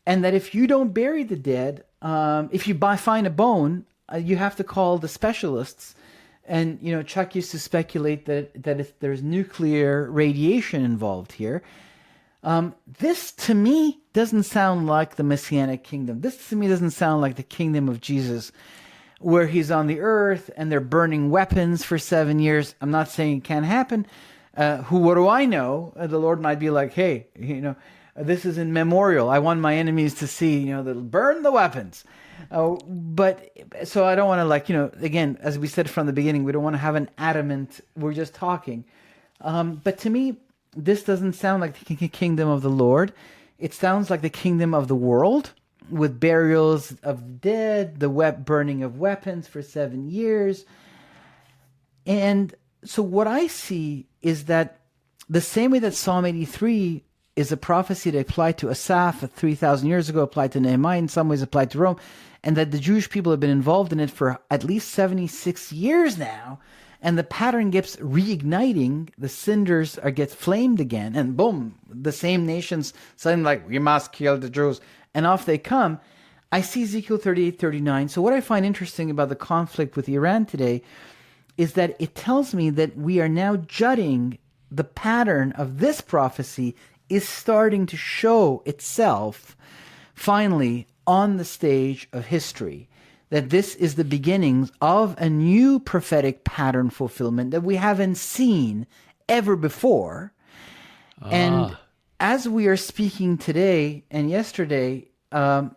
and that if you don't bury the dead, if you find a bone, you have to call the specialists. And, Chuck used to speculate that if there's nuclear radiation involved here. This, to me, doesn't sound like the Messianic kingdom. This, to me, doesn't sound like the kingdom of Jesus, where he's on the earth and they're burning weapons for 7 years. I'm not saying it can't happen. What do I know? The Lord might be like, hey, this is in memorial. I want my enemies to see, they'll burn the weapons. But so I don't want to again, as we said from the beginning, we don't want to have an adamant, we're just talking. But to me, this doesn't sound like the kingdom of the Lord. It sounds like the kingdom of the world, with burials of dead, the burning of weapons for 7 years. And so what I see is that the same way that Psalm 83 is a prophecy that applied to Asaph 3,000 years ago, applied to Nehemiah, in some ways applied to Rome, and that the Jewish people have been involved in it for at least 76 years now, and the pattern gets reigniting, the cinders get flamed again, and boom, the same nations suddenly we must kill the Jews, and off they come. I see Ezekiel 38:39. So what I find interesting about the conflict with Iran today is that it tells me that we are now judging the pattern of this prophecy is starting to show itself finally on the stage of history, that this is the beginnings of a new prophetic pattern fulfillment that we haven't seen ever before. And as we are speaking today and yesterday, there's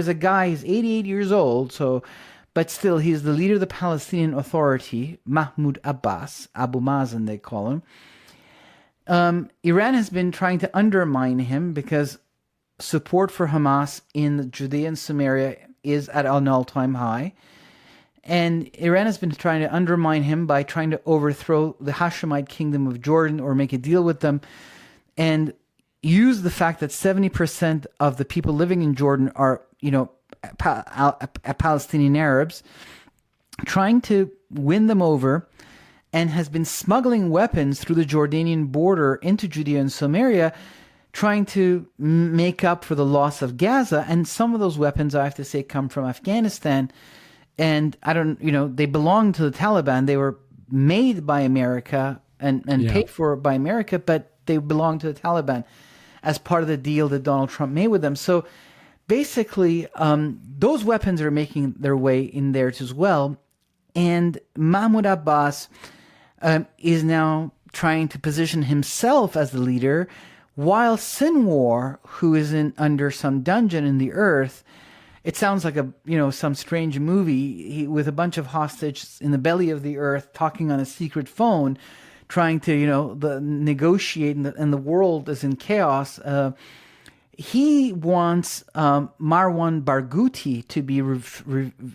a guy, he's 88 years old, but still he's the leader of the Palestinian Authority, Mahmoud Abbas, Abu Mazen they call him. Iran has been trying to undermine him because support for Hamas in Judea and Samaria is at an all-time high. And Iran has been trying to undermine him by trying to overthrow the Hashemite kingdom of Jordan or make a deal with them, and use the fact that 70% of the people living in Jordan are, Palestinian Arabs, trying to win them over, and has been smuggling weapons through the Jordanian border into Judea and Samaria, trying to make up for the loss of Gaza. And some of those weapons, I have to say, come from Afghanistan. And they belong to the Taliban. They were made by America and paid for by America, but they belong to the Taliban as part of the deal that Donald Trump made with them. So basically, those weapons are making their way in there as well. And Mahmoud Abbas is now trying to position himself as the leader, while Sinwar, who is under some dungeon in the earth, it sounds like some strange movie with a bunch of hostages in the belly of the earth, talking on a secret phone, trying to negotiate, and the world is in chaos. He wants Marwan Barghouti to be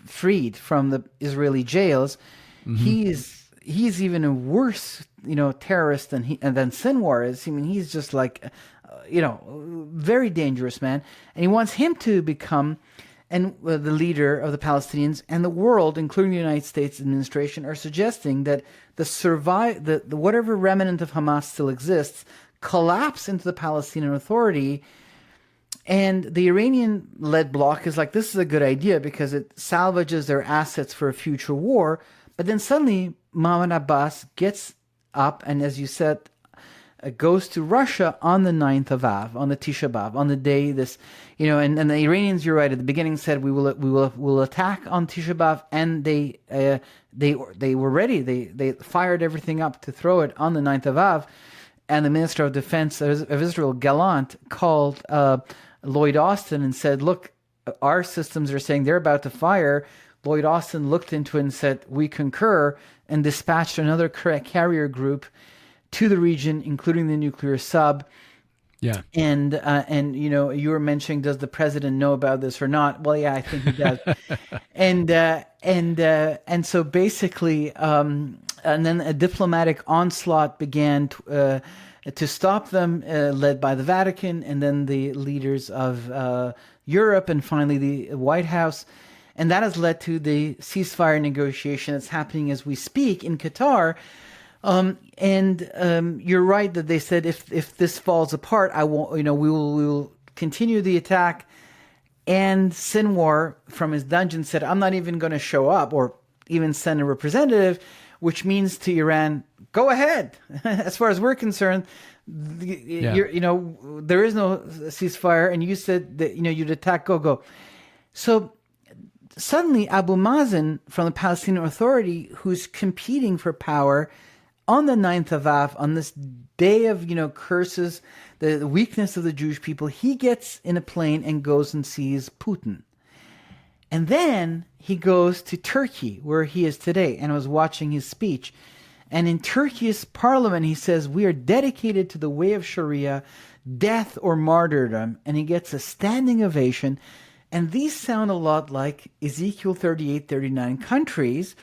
freed from the Israeli jails. Mm-hmm. He's even a worse terrorist than Sinwar is. I mean, he's just very dangerous man, and he wants him to become the leader of the Palestinians. And the world, including the United States administration, are suggesting that the whatever remnant of Hamas still exists collapse into the Palestinian Authority. And the Iranian-led bloc is like, this is a good idea because it salvages their assets for a future war. But then suddenly Mahmoud Abbas gets up and, as you said, goes to Russia on the 9th of Av, on the Tisha B'Av, on the day this, and the Iranians, you're right, at the beginning said we will attack on Tisha B'Av, and they were ready. They fired everything up to throw it on the 9th of Av, and the Minister of Defense of Israel, Gallant, called Lloyd Austin and said, look, our systems are saying they're about to fire. Lloyd Austin looked into it and said, we concur, and dispatched another carrier group to the region, including the nuclear sub.
Yeah.
And you were mentioning, does the president know about this or not? Well, yeah, I think he does. and so basically, and then a diplomatic onslaught began to stop them, led by the Vatican, and then the leaders of Europe, and finally the White House. And that has led to the ceasefire negotiation that's happening as we speak in Qatar. You're right that they said if this falls apart, I won't. We will continue the attack. And Sinwar, from his dungeon, said, "I'm not even going to show up or even send a representative," which means to Iran, "Go ahead." As far as we're concerned, there is no ceasefire, and you said that you'd attack. Go. So suddenly, Abu Mazen from the Palestinian Authority, who's competing for power on the 9th of Av, on this day of, curses, the weakness of the Jewish people, he gets in a plane and goes and sees Putin. And then he goes to Turkey, where he is today, and I was watching his speech. And in Turkey's parliament, he says, we are dedicated to the way of Sharia, death or martyrdom. And he gets a standing ovation. And these sound a lot like Ezekiel 38, 39 countries.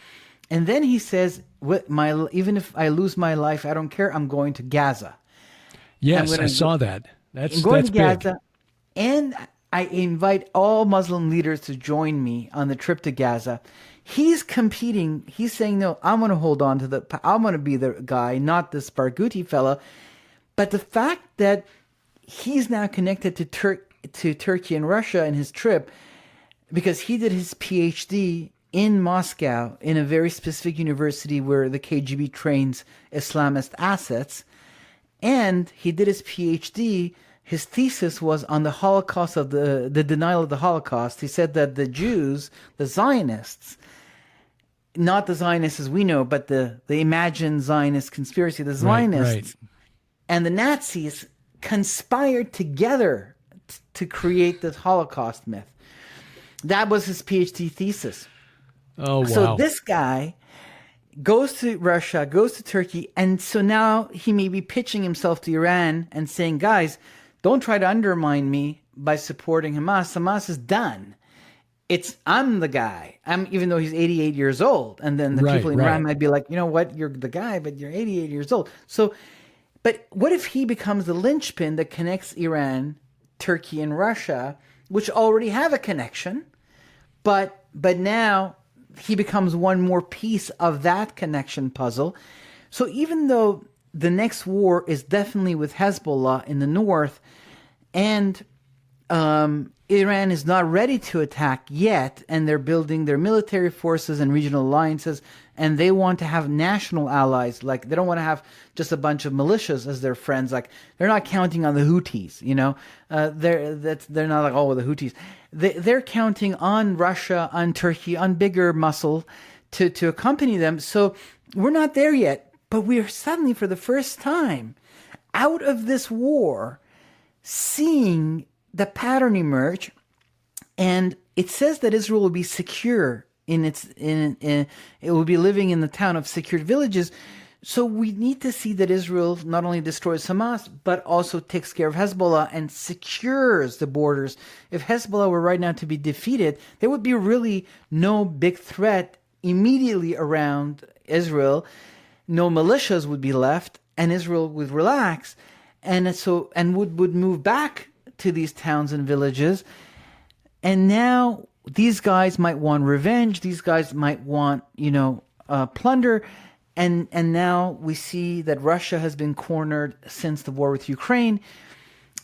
And then he says, even if I lose my life, I don't care. I'm going to Gaza.
Yes, I saw that. That's
to Gaza,
big.
And I invite all Muslim leaders to join me on the trip to Gaza. He's competing. He's saying, no, I'm going to hold on to I'm going to be the guy, not this Barghouti fella. But the fact that he's now connected to Turkey and Russia in his trip, because he did his PhD in Moscow in a very specific university where the KGB trains Islamist assets. And he did his PhD. His thesis was on the Holocaust of the denial of the Holocaust. He said that the Jews, the Zionists, not the Zionists as we know, but the imagined Zionist conspiracy, the Zionists and the Nazis conspired together to create this Holocaust myth. That was his PhD thesis.
Oh, wow.
So this guy goes to Russia, goes to Turkey, and so now he may be pitching himself to Iran and saying, guys, don't try to undermine me by supporting Hamas. Hamas is done. I'm the guy. Even though he's 88 years old. And then the people in Iran might be like, you know what, you're the guy, but you're 88 years old. So, but what if he becomes the linchpin that connects Iran, Turkey, and Russia, which already have a connection, but now he becomes one more piece of that connection puzzle. So even though the next war is definitely with Hezbollah in the north, and Iran is not ready to attack yet, and they're building their military forces and regional alliances, and they want to have national allies. Like, they don't want to have just a bunch of militias as their friends. Like, they're not counting on the Houthis, they're not like, oh, the Houthis. They're counting on Russia, on Turkey, on bigger muscle to accompany them. So we're not there yet, but we are suddenly, for the first time, out of this war, seeing the pattern emerge. And it says that Israel will be secure it will be living in the town of secured villages. So we need to see that Israel not only destroys Hamas, but also takes care of Hezbollah and secures the borders. If Hezbollah were right now to be defeated, there would be really no big threat immediately around Israel. No militias would be left, and Israel would relax, and would move back to these towns and villages. And now these guys might want revenge. These guys might want, plunder. And now we see that Russia has been cornered since the war with Ukraine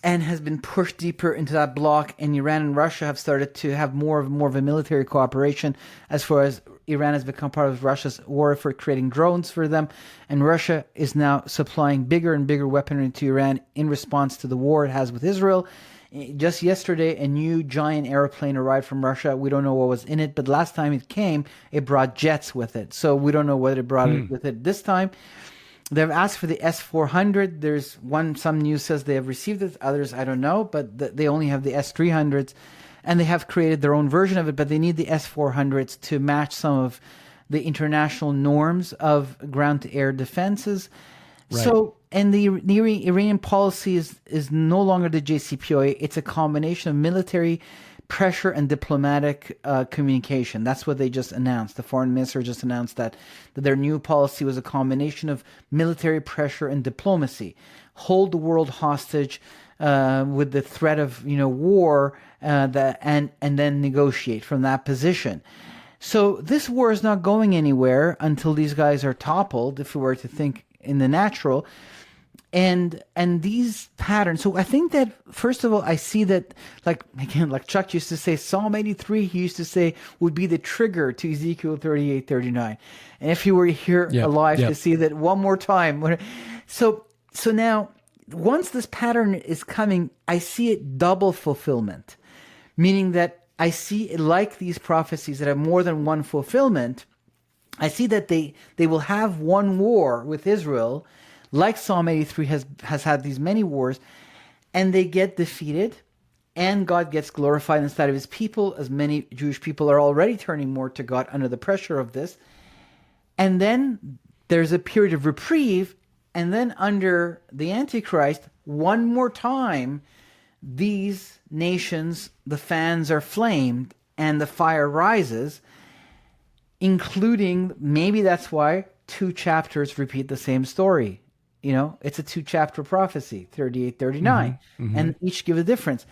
and has been pushed deeper into that block. And Iran and Russia have started to have more of a military cooperation, as far as Iran has become part of Russia's war for creating drones for them. And Russia is now supplying bigger and bigger weaponry to Iran in response to the war it has with Israel. Just yesterday, a new giant airplane arrived from Russia. We don't know what was in it, but last time it came, it brought jets with it. So we don't know what it brought with it this time. They've asked for the S-400. There's some news says they have received it. Others, I don't know, but they only have the S-300s. and they have created their own version of it, but they need the S-400s to match some of the international norms of ground-to-air defenses.
Right.
So, and the Iranian policy is no longer the JCPOA. It's a combination of military pressure and diplomatic communication. That's what they just announced. The foreign minister just announced that their new policy was a combination of military pressure and diplomacy. Hold the world hostage with the threat of war, and then negotiate from that position. So this war is not going anywhere until these guys are toppled, if we were to think in the natural. And these patterns. So I think that, first of all, I see that, like Chuck used to say, Psalm 83, he used to say, would be the trigger to Ezekiel 38, 39. And if you were here alive to see that one more time. So now, once this pattern is coming, I see it double fulfillment, meaning that I see it like these prophecies that have more than one fulfillment. I see that they will have one war with Israel, like Psalm 83 has had these many wars, and they get defeated, and God gets glorified inside of his people, as many Jewish people are already turning more to God under the pressure of this. And then there's a period of reprieve, and then under the Antichrist, one more time, these nations, the fans are flamed, and the fire rises, including, maybe that's why 2 chapters repeat the same story. It's a 2-chapter prophecy, 38, 39, and each give a difference.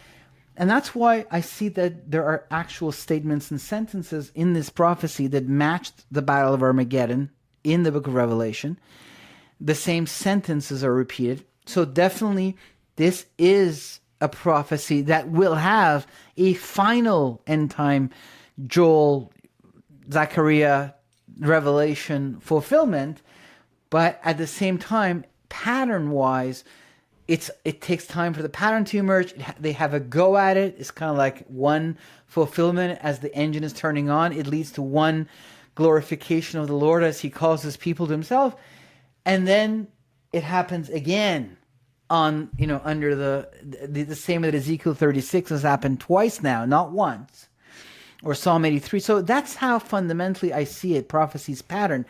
And that's why I see that there are actual statements and sentences in this prophecy that matched the Battle of Armageddon in the book of Revelation. The same sentences are repeated. So definitely this is a prophecy that will have a final end time Joel, Zechariah, Revelation fulfillment. But at the same time, pattern-wise, it takes time for the pattern to emerge. They have a go at it. It's kind of like one fulfillment as the engine is turning on. It leads to one glorification of the Lord as he calls his people to himself. And then it happens again on, under the same that Ezekiel 36 has happened twice now, not once, or Psalm 83. So that's how fundamentally I see it, prophecy's pattern.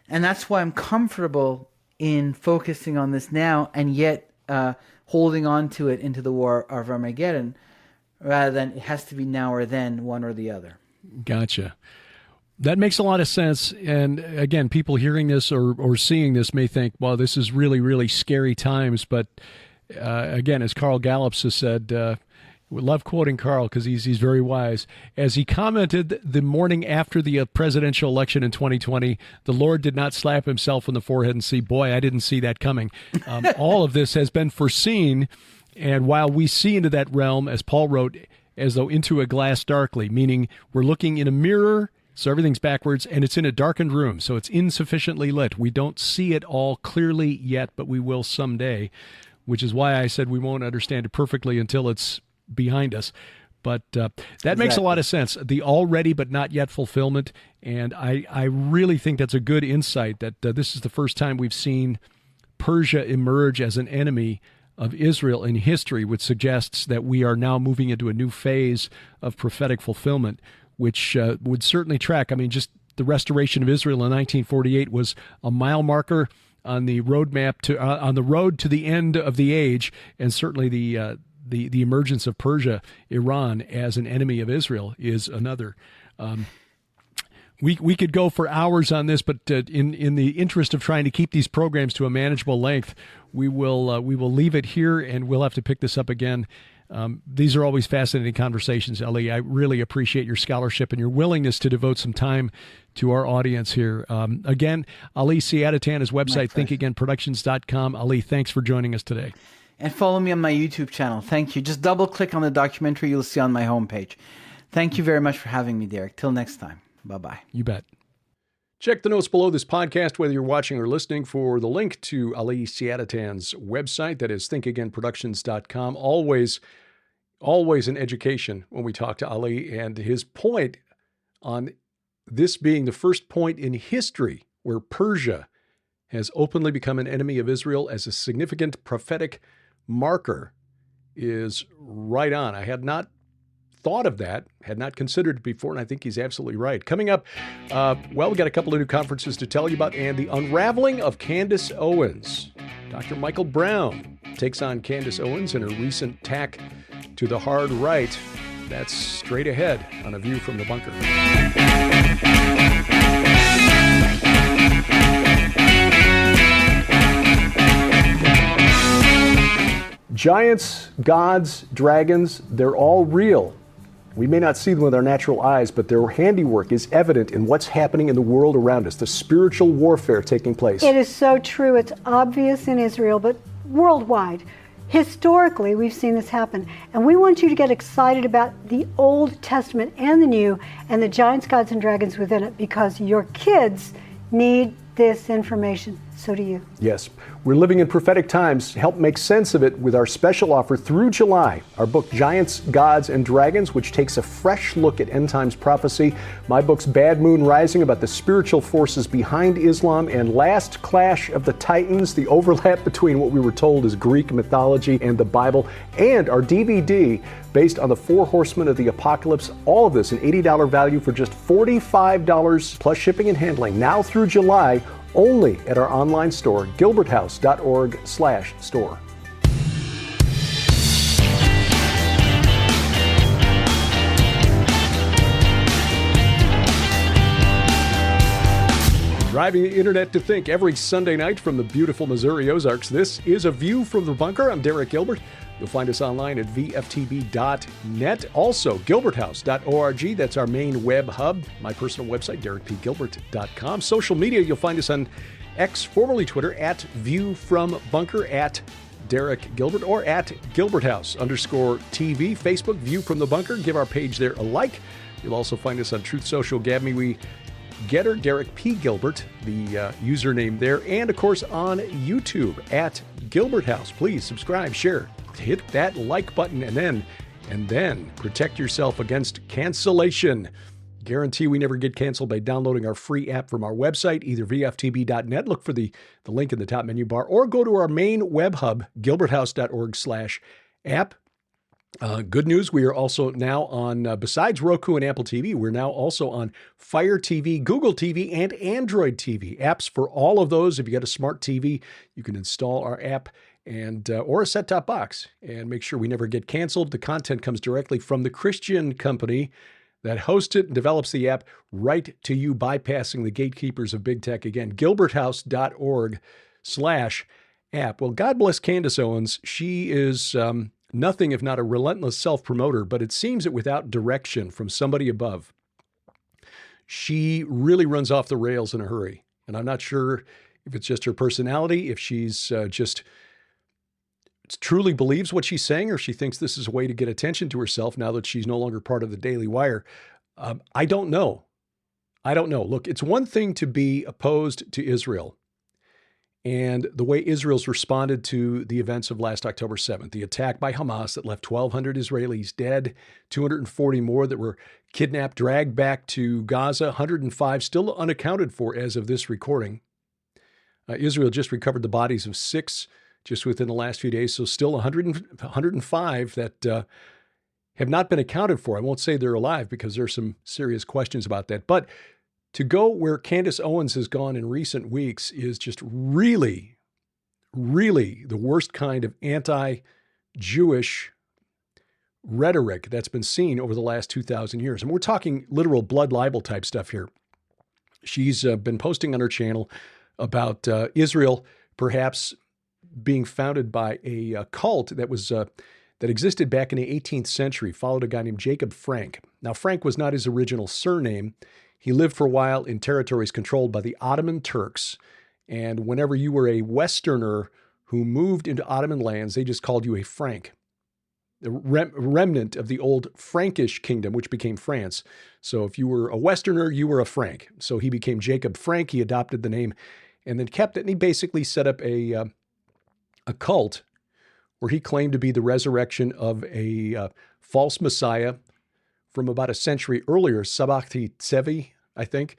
And that's why I'm comfortable in focusing on this now, and yet holding on to it into the war of Armageddon, rather than it has to be now or then, one or the other.
Gotcha. That makes a lot of sense. And again, people hearing this or seeing this may think, well, this is really, really scary times. But again, as Carl Gallups has said, we love quoting Carl because he's very wise. As he commented the morning after the presidential election in 2020, the Lord did not slap himself on the forehead and say, boy, I didn't see that coming. All of this has been foreseen. And while we see into that realm, as Paul wrote, as though into a glass darkly, meaning we're looking in a mirror, so everything's backwards, and it's in a darkened room, so it's insufficiently lit. We don't see it all clearly yet, but we will someday, which is why I said we won't understand it perfectly until it's behind us. But that makes a lot of sense. The already but not yet fulfillment, and I really think that's a good insight that this is the first time we've seen Persia emerge as an enemy of Israel in history, which suggests that we are now moving into a new phase of prophetic fulfillment, which would certainly track. I mean, just the restoration of Israel in 1948 was a mile marker on the roadmap to on the road to the end of the age, and certainly the emergence of Persia, Iran, as an enemy of Israel is another. We could go for hours on this, but in the interest of trying to keep these programs to a manageable length, we will leave it here, and we'll have to pick this up again. These are always fascinating conversations, Ali. I really appreciate your scholarship and your willingness to devote some time to our audience here. Again, Ali Siadatan, his website, thinkagainproductions.com. Ali, thanks for joining us today.
And follow me on my YouTube channel. Thank you. Just double click on the documentary you'll see on my homepage. Thank you very much for having me, Derek. Till next time. Bye-bye.
You bet. Check the notes below this podcast, whether you're watching or listening, for the link to Ali Siadatan's website. That is thinkagainproductions.com. Always an education when we talk to Ali, and his point on this being the first point in history where Persia has openly become an enemy of Israel as a significant prophetic marker is right on. I had not thought of that, had not considered it before, and I think he's absolutely right. Coming up, we got a couple of new conferences to tell you about, and the unraveling of Candace Owens. Dr. Michael Brown takes on Candace Owens in her recent tack to the hard right. That's straight ahead on A View from the Bunker.
Giants, gods, dragons, they're all real. We may not see them with our natural eyes, but their handiwork is evident in what's happening in the world around us, the spiritual warfare taking place.
It is so true. It's obvious in Israel, but worldwide. Historically, we've seen this happen. And we want you to get excited about the Old Testament and the New and the giants, gods, and dragons within it, because your kids need this information. So do you.
Yes. We're living in prophetic times. Help make sense of it with our special offer through July. Our book, Giants, Gods, and Dragons, which takes a fresh look at end times prophecy. My book's Bad Moon Rising, about the spiritual forces behind Islam. And Last Clash of the Titans, the overlap between what we were told is Greek mythology and the Bible. And our DVD, based on the 4 horsemen of the apocalypse. All of this, an $80 value for just $45 plus shipping and handling. Now through July, only at our online store, gilberthouse.org/store.
Driving the internet to think every Sunday night from the beautiful Missouri Ozarks. This is A View from the Bunker. I'm Derek Gilbert. You'll find us online at VFTB.net. Also, gilberthouse.org. That's our main web hub. My personal website, DerekPGilbert.com. Social media, you'll find us on X, formerly Twitter, at ViewFromBunker, at Derek Gilbert, or at GilbertHouse_TV. Facebook, View from the Bunker. Give our page there a like. You'll also find us on Truth Social, GabMeWe, Getter, Derek P. Gilbert, the username there. And, of course, on YouTube, at Gilbert House. Please subscribe, share, hit that like button, and then protect yourself against cancellation. Guarantee we never get canceled by downloading our free app from our website, either VFTB.net. Look for the link in the top menu bar, or go to our main web hub, gilberthouse.org/app. Good news, we are also now on, besides Roku and Apple TV, we're now also on Fire TV, Google TV, and Android TV. Apps for all of those. If you got a smart TV, you can install our app and or a set-top box, and make sure we never get canceled. The content comes directly from the Christian company that hosts it and develops the app right to you, bypassing the gatekeepers of big tech. Again, gilberthouse.org/app. Well, God bless Candace Owens. She is nothing if not a relentless self-promoter, but it seems that without direction from somebody above, she really runs off the rails in a hurry. And I'm not sure if it's just her personality, if she's just truly believes what she's saying, or she thinks this is a way to get attention to herself now that she's no longer part of the Daily Wire. I don't know. Look, it's one thing to be opposed to Israel and the way Israel's responded to the events of last October 7th, the attack by Hamas that left 1,200 Israelis dead, 240 more that were kidnapped, dragged back to Gaza, 105 still unaccounted for as of this recording. Israel just recovered the bodies of 6 just within the last few days, so still 105 that have not been accounted for. I won't say they're alive because there's some serious questions about that. But to go where Candace Owens has gone in recent weeks is just really, really the worst kind of anti-Jewish rhetoric that's been seen over the last 2,000 years. And we're talking literal blood libel type stuff here. She's been posting on her channel about Israel perhaps being founded by a cult that was that existed back in the 18th century, followed a guy named Jacob Frank. Now, Frank was not his original surname. He lived for a while in territories controlled by the Ottoman Turks. And whenever you were a Westerner who moved into Ottoman lands, they just called you a Frank, the remnant of the old Frankish kingdom, which became France. So if you were a Westerner, you were a Frank. So he became Jacob Frank. He adopted the name and then kept it. And he basically set up a cult where he claimed to be the resurrection of a false Messiah from about a century earlier, Sabbatai Tzevi, I think,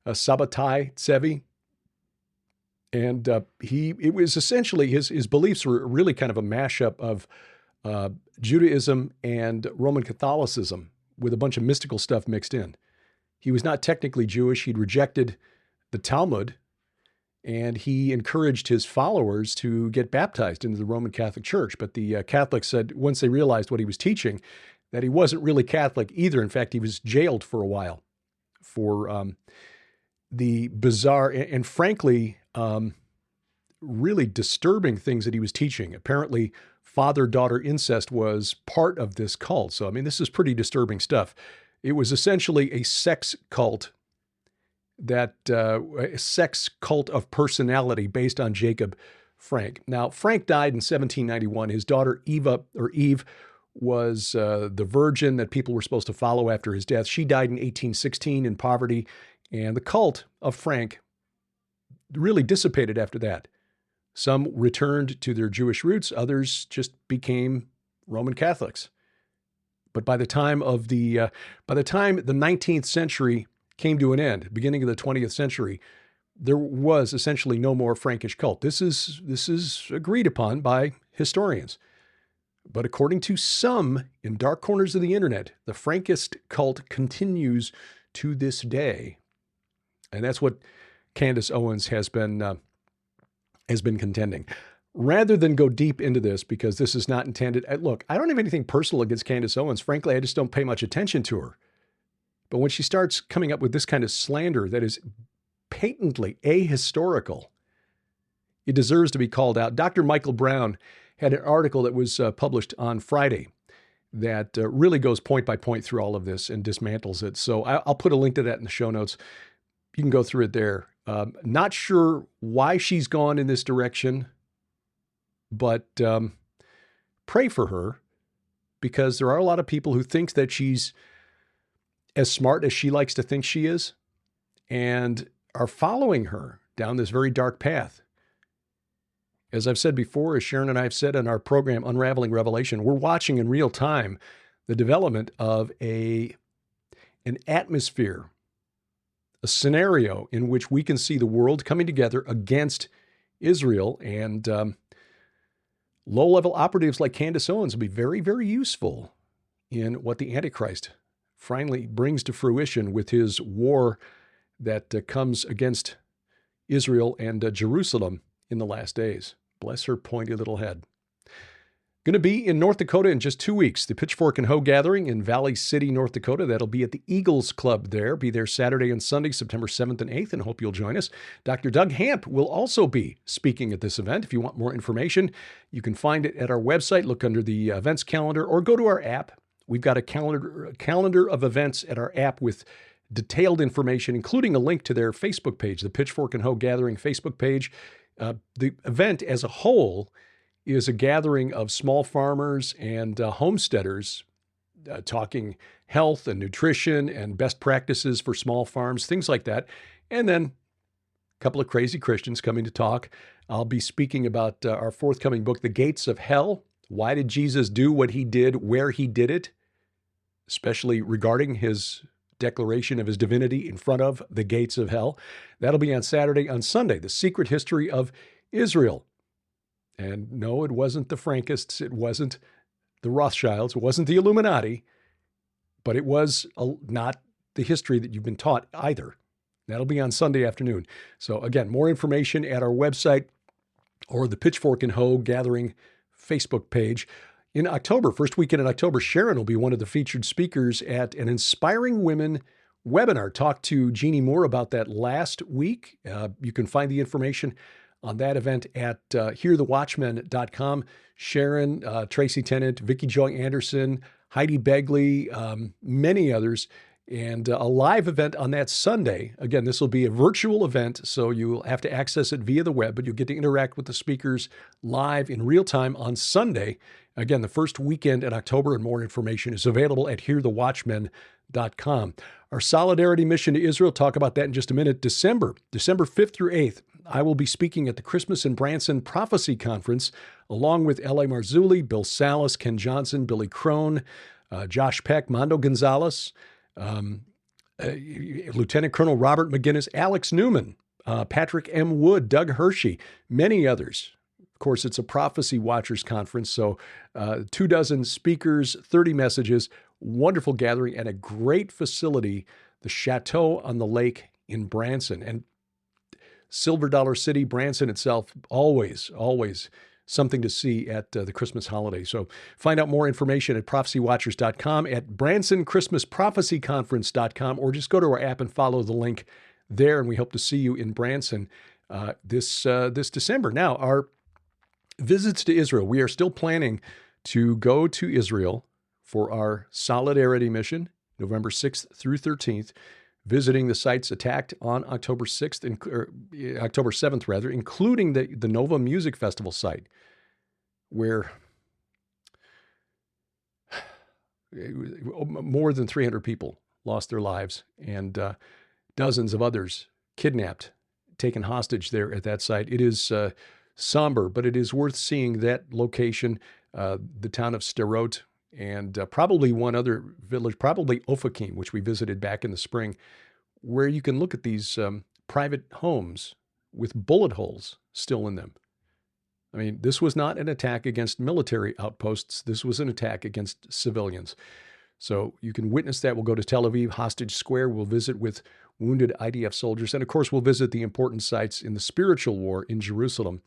Sabbatai Tzevi. And it was essentially, his beliefs were really kind of a mashup of
Judaism and Roman Catholicism with a bunch of mystical stuff mixed in. He was not technically Jewish. He'd rejected the Talmud, and he encouraged his followers to get baptized into the Roman Catholic Church. But the Catholics said, once they realized what he was teaching, that he wasn't really Catholic either. In fact, he was jailed for a while for the bizarre and frankly, really disturbing things that he was teaching. Apparently, father-daughter incest was part of this cult. So, I mean, this is pretty disturbing stuff. It was essentially a sex cult a sex cult of personality based on Jacob Frank. Now, Frank died in 1791. His daughter Eve was the virgin that people were supposed to follow after his death. She died in 1816 in poverty, and the cult of Frank really dissipated after that. Some returned to their Jewish roots, others just became Roman Catholics. But by the time the 19th century came to an end, beginning of the 20th century, there was essentially no more Frankish cult. This is agreed upon by historians. But according to some in dark corners of the internet, the Frankist cult continues to this day. And that's what Candace Owens has been contending. Rather than go deep into this, because this is not intended, look, I don't have anything personal against Candace Owens. Frankly, I just don't pay much attention to her. But when she starts coming up with this kind of slander that is patently ahistorical, it deserves to be called out. Dr. Michael Brown had an article that was published on Friday that really goes point by point through all of this and dismantles it. So I'll put a link to that in the show notes. You can go through it there. Not sure why she's gone in this direction, but pray for her, because there are a lot of people who think that she's as smart as she likes to think she is and are following her down this very dark path. As I've said before, as Sharon and I have said on our program, Unraveling Revelation, we're watching in real time the development of an atmosphere, a scenario in which we can see the world coming together against Israel, and low-level operatives like Candace Owens will be very, very useful in what the Antichrist finally brings to fruition with his war that comes against Israel and Jerusalem in the last days. Bless her pointy little head. Going to be in North Dakota in just 2 weeks. The Pitchfork and Hoe Gathering in Valley City, North Dakota. That'll be at the Eagles Club there. Be there Saturday and Sunday, September 7th and 8th, and hope you'll join us. Dr. Doug Hamp will also be speaking at this event. If you want more information, you can find it at our website. Look under the events calendar or go to our app. We've got a calendar of events at our app with detailed information, including a link to their Facebook page, the Pitchfork and Hoe Gathering Facebook page. The event as a whole is a gathering of small farmers and homesteaders talking health and nutrition and best practices for small farms, things like that. And then a couple of crazy Christians coming to talk. I'll be speaking about our forthcoming book, The Gates of Hell. Why did Jesus do what he did, where he did it, especially regarding his declaration of his divinity in front of the gates of hell. That'll be on Saturday. On Sunday, The Secret History of Israel. And no, it wasn't the Frankists. It wasn't the Rothschilds. It wasn't the Illuminati. But it was not the history that you've been taught either. That'll be on Sunday afternoon. So again, more information at our website or the Pitchfork and Hoe Gathering Facebook page. In October, first weekend in October, Sharon will be one of the featured speakers at an Inspiring Women webinar. Talked to Jeannie Moore about that last week. You can find the information on that event at hearthewatchmen.com. Sharon, Tracy Tennant, Vicki Joy Anderson, Heidi Begley, many others, and a live event on that Sunday. Again, this will be a virtual event, so you'll have to access it via the web, but you'll get to interact with the speakers live in real time on Sunday. Again, the first weekend in October, and more information is available at hearthewatchmen.com. Our solidarity mission to Israel, talk about that in just a minute. December 5th through 8th, I will be speaking at the Christmas in Branson Prophecy Conference, along with L.A. Marzulli, Bill Salas, Ken Johnson, Billy Crone, Josh Peck, Mondo Gonzalez, Lieutenant Colonel Robert McGinnis, Alex Newman, Patrick M. Wood, Doug Hershey, many others. course, it's a Prophecy Watchers Conference, so 24 speakers, 30 messages, wonderful gathering, and a great facility, the Chateau on the Lake in Branson. And Silver Dollar City, Branson itself, always something to see at the Christmas holiday. So find out more information at prophecywatchers.com, at BransonChristmasProphecyConference.com, or just go to our app and follow the link there, and we hope to see you in Branson this December. Now, our visits to Israel, we are still planning to go to Israel for our Solidarity mission, November 6th through 13th, visiting the sites attacked on October 7th, including the Nova Music Festival site, where more than 300 people lost their lives and dozens of others kidnapped, taken hostage there at that site. It is somber, but it is worth seeing that location, the town of Sderot, and probably one other village, probably Ofakim, which we visited back in the spring, where you can look at these private homes with bullet holes still in them. I mean, this was not an attack against military outposts. This was an attack against civilians. So you can witness that. We'll go to Tel Aviv, Hostage Square. We'll visit with wounded IDF soldiers. And of course, we'll visit the important sites in the spiritual war in Jerusalem.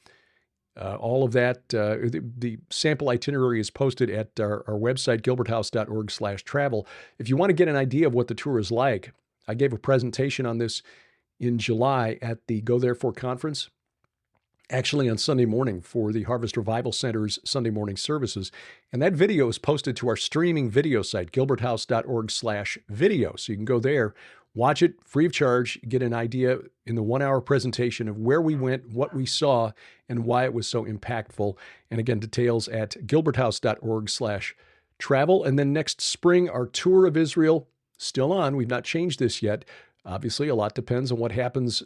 All of that, the sample itinerary is posted at our website, gilberthouse.org/travel. If you want to get an idea of what the tour is like, I gave a presentation on this in July at the Go Therefore conference, actually on Sunday morning for the Harvest Revival Center's Sunday morning services. And that video is posted to our streaming video site, gilberthouse.org/video. So you can go there, watch it free of charge, get an idea in the 1-hour presentation of where we went, what we saw, and why it was so impactful. And again, details at gilberthouse.org/travel. And then next spring, our tour of Israel, still on. We've not changed this yet. Obviously, a lot depends on what happens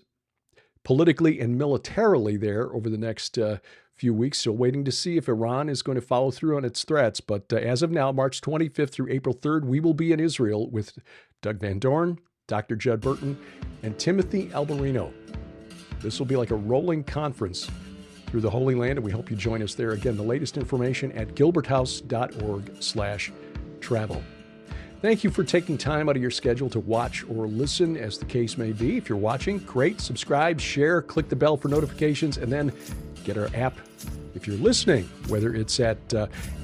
politically and militarily there over the next few weeks. Still waiting to see if Iran is going to follow through on its threats. But as of now, March 25th through April 3rd, we will be in Israel with Doug Van Dorn, Dr. Judd Burton, and Timothy Alberino. This will be like a rolling conference through the Holy Land, and we hope you join us there. Again, the latest information at gilberthouse.org/travel. Thank you for taking time out of your schedule to watch or listen, as the case may be. If you're watching, great. Subscribe, share, click the bell for notifications, and then get our app. If you're listening, whether it's at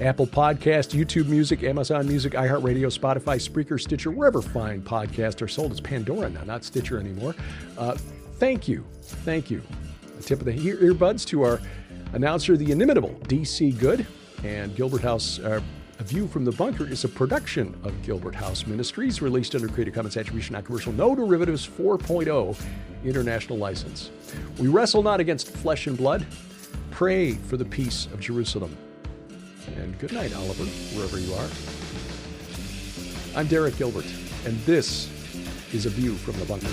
Apple Podcast, YouTube Music, Amazon Music, iHeartRadio, Spotify, Spreaker, Stitcher, wherever fine podcasts are sold. It's Pandora now, not Stitcher anymore. Thank you. Thank you. A tip of the earbuds to our announcer, the inimitable D.C. Good. And Gilbert House, A View from the Bunker, is a production of Gilbert House Ministries, released under Creative Commons Attribution, Non-Commercial, No Derivatives 4.0 International License. We wrestle not against flesh and blood. Pray for the peace of Jerusalem. And good night, Oliver, wherever you are. I'm Derek Gilbert, and this is A View from the Bunker.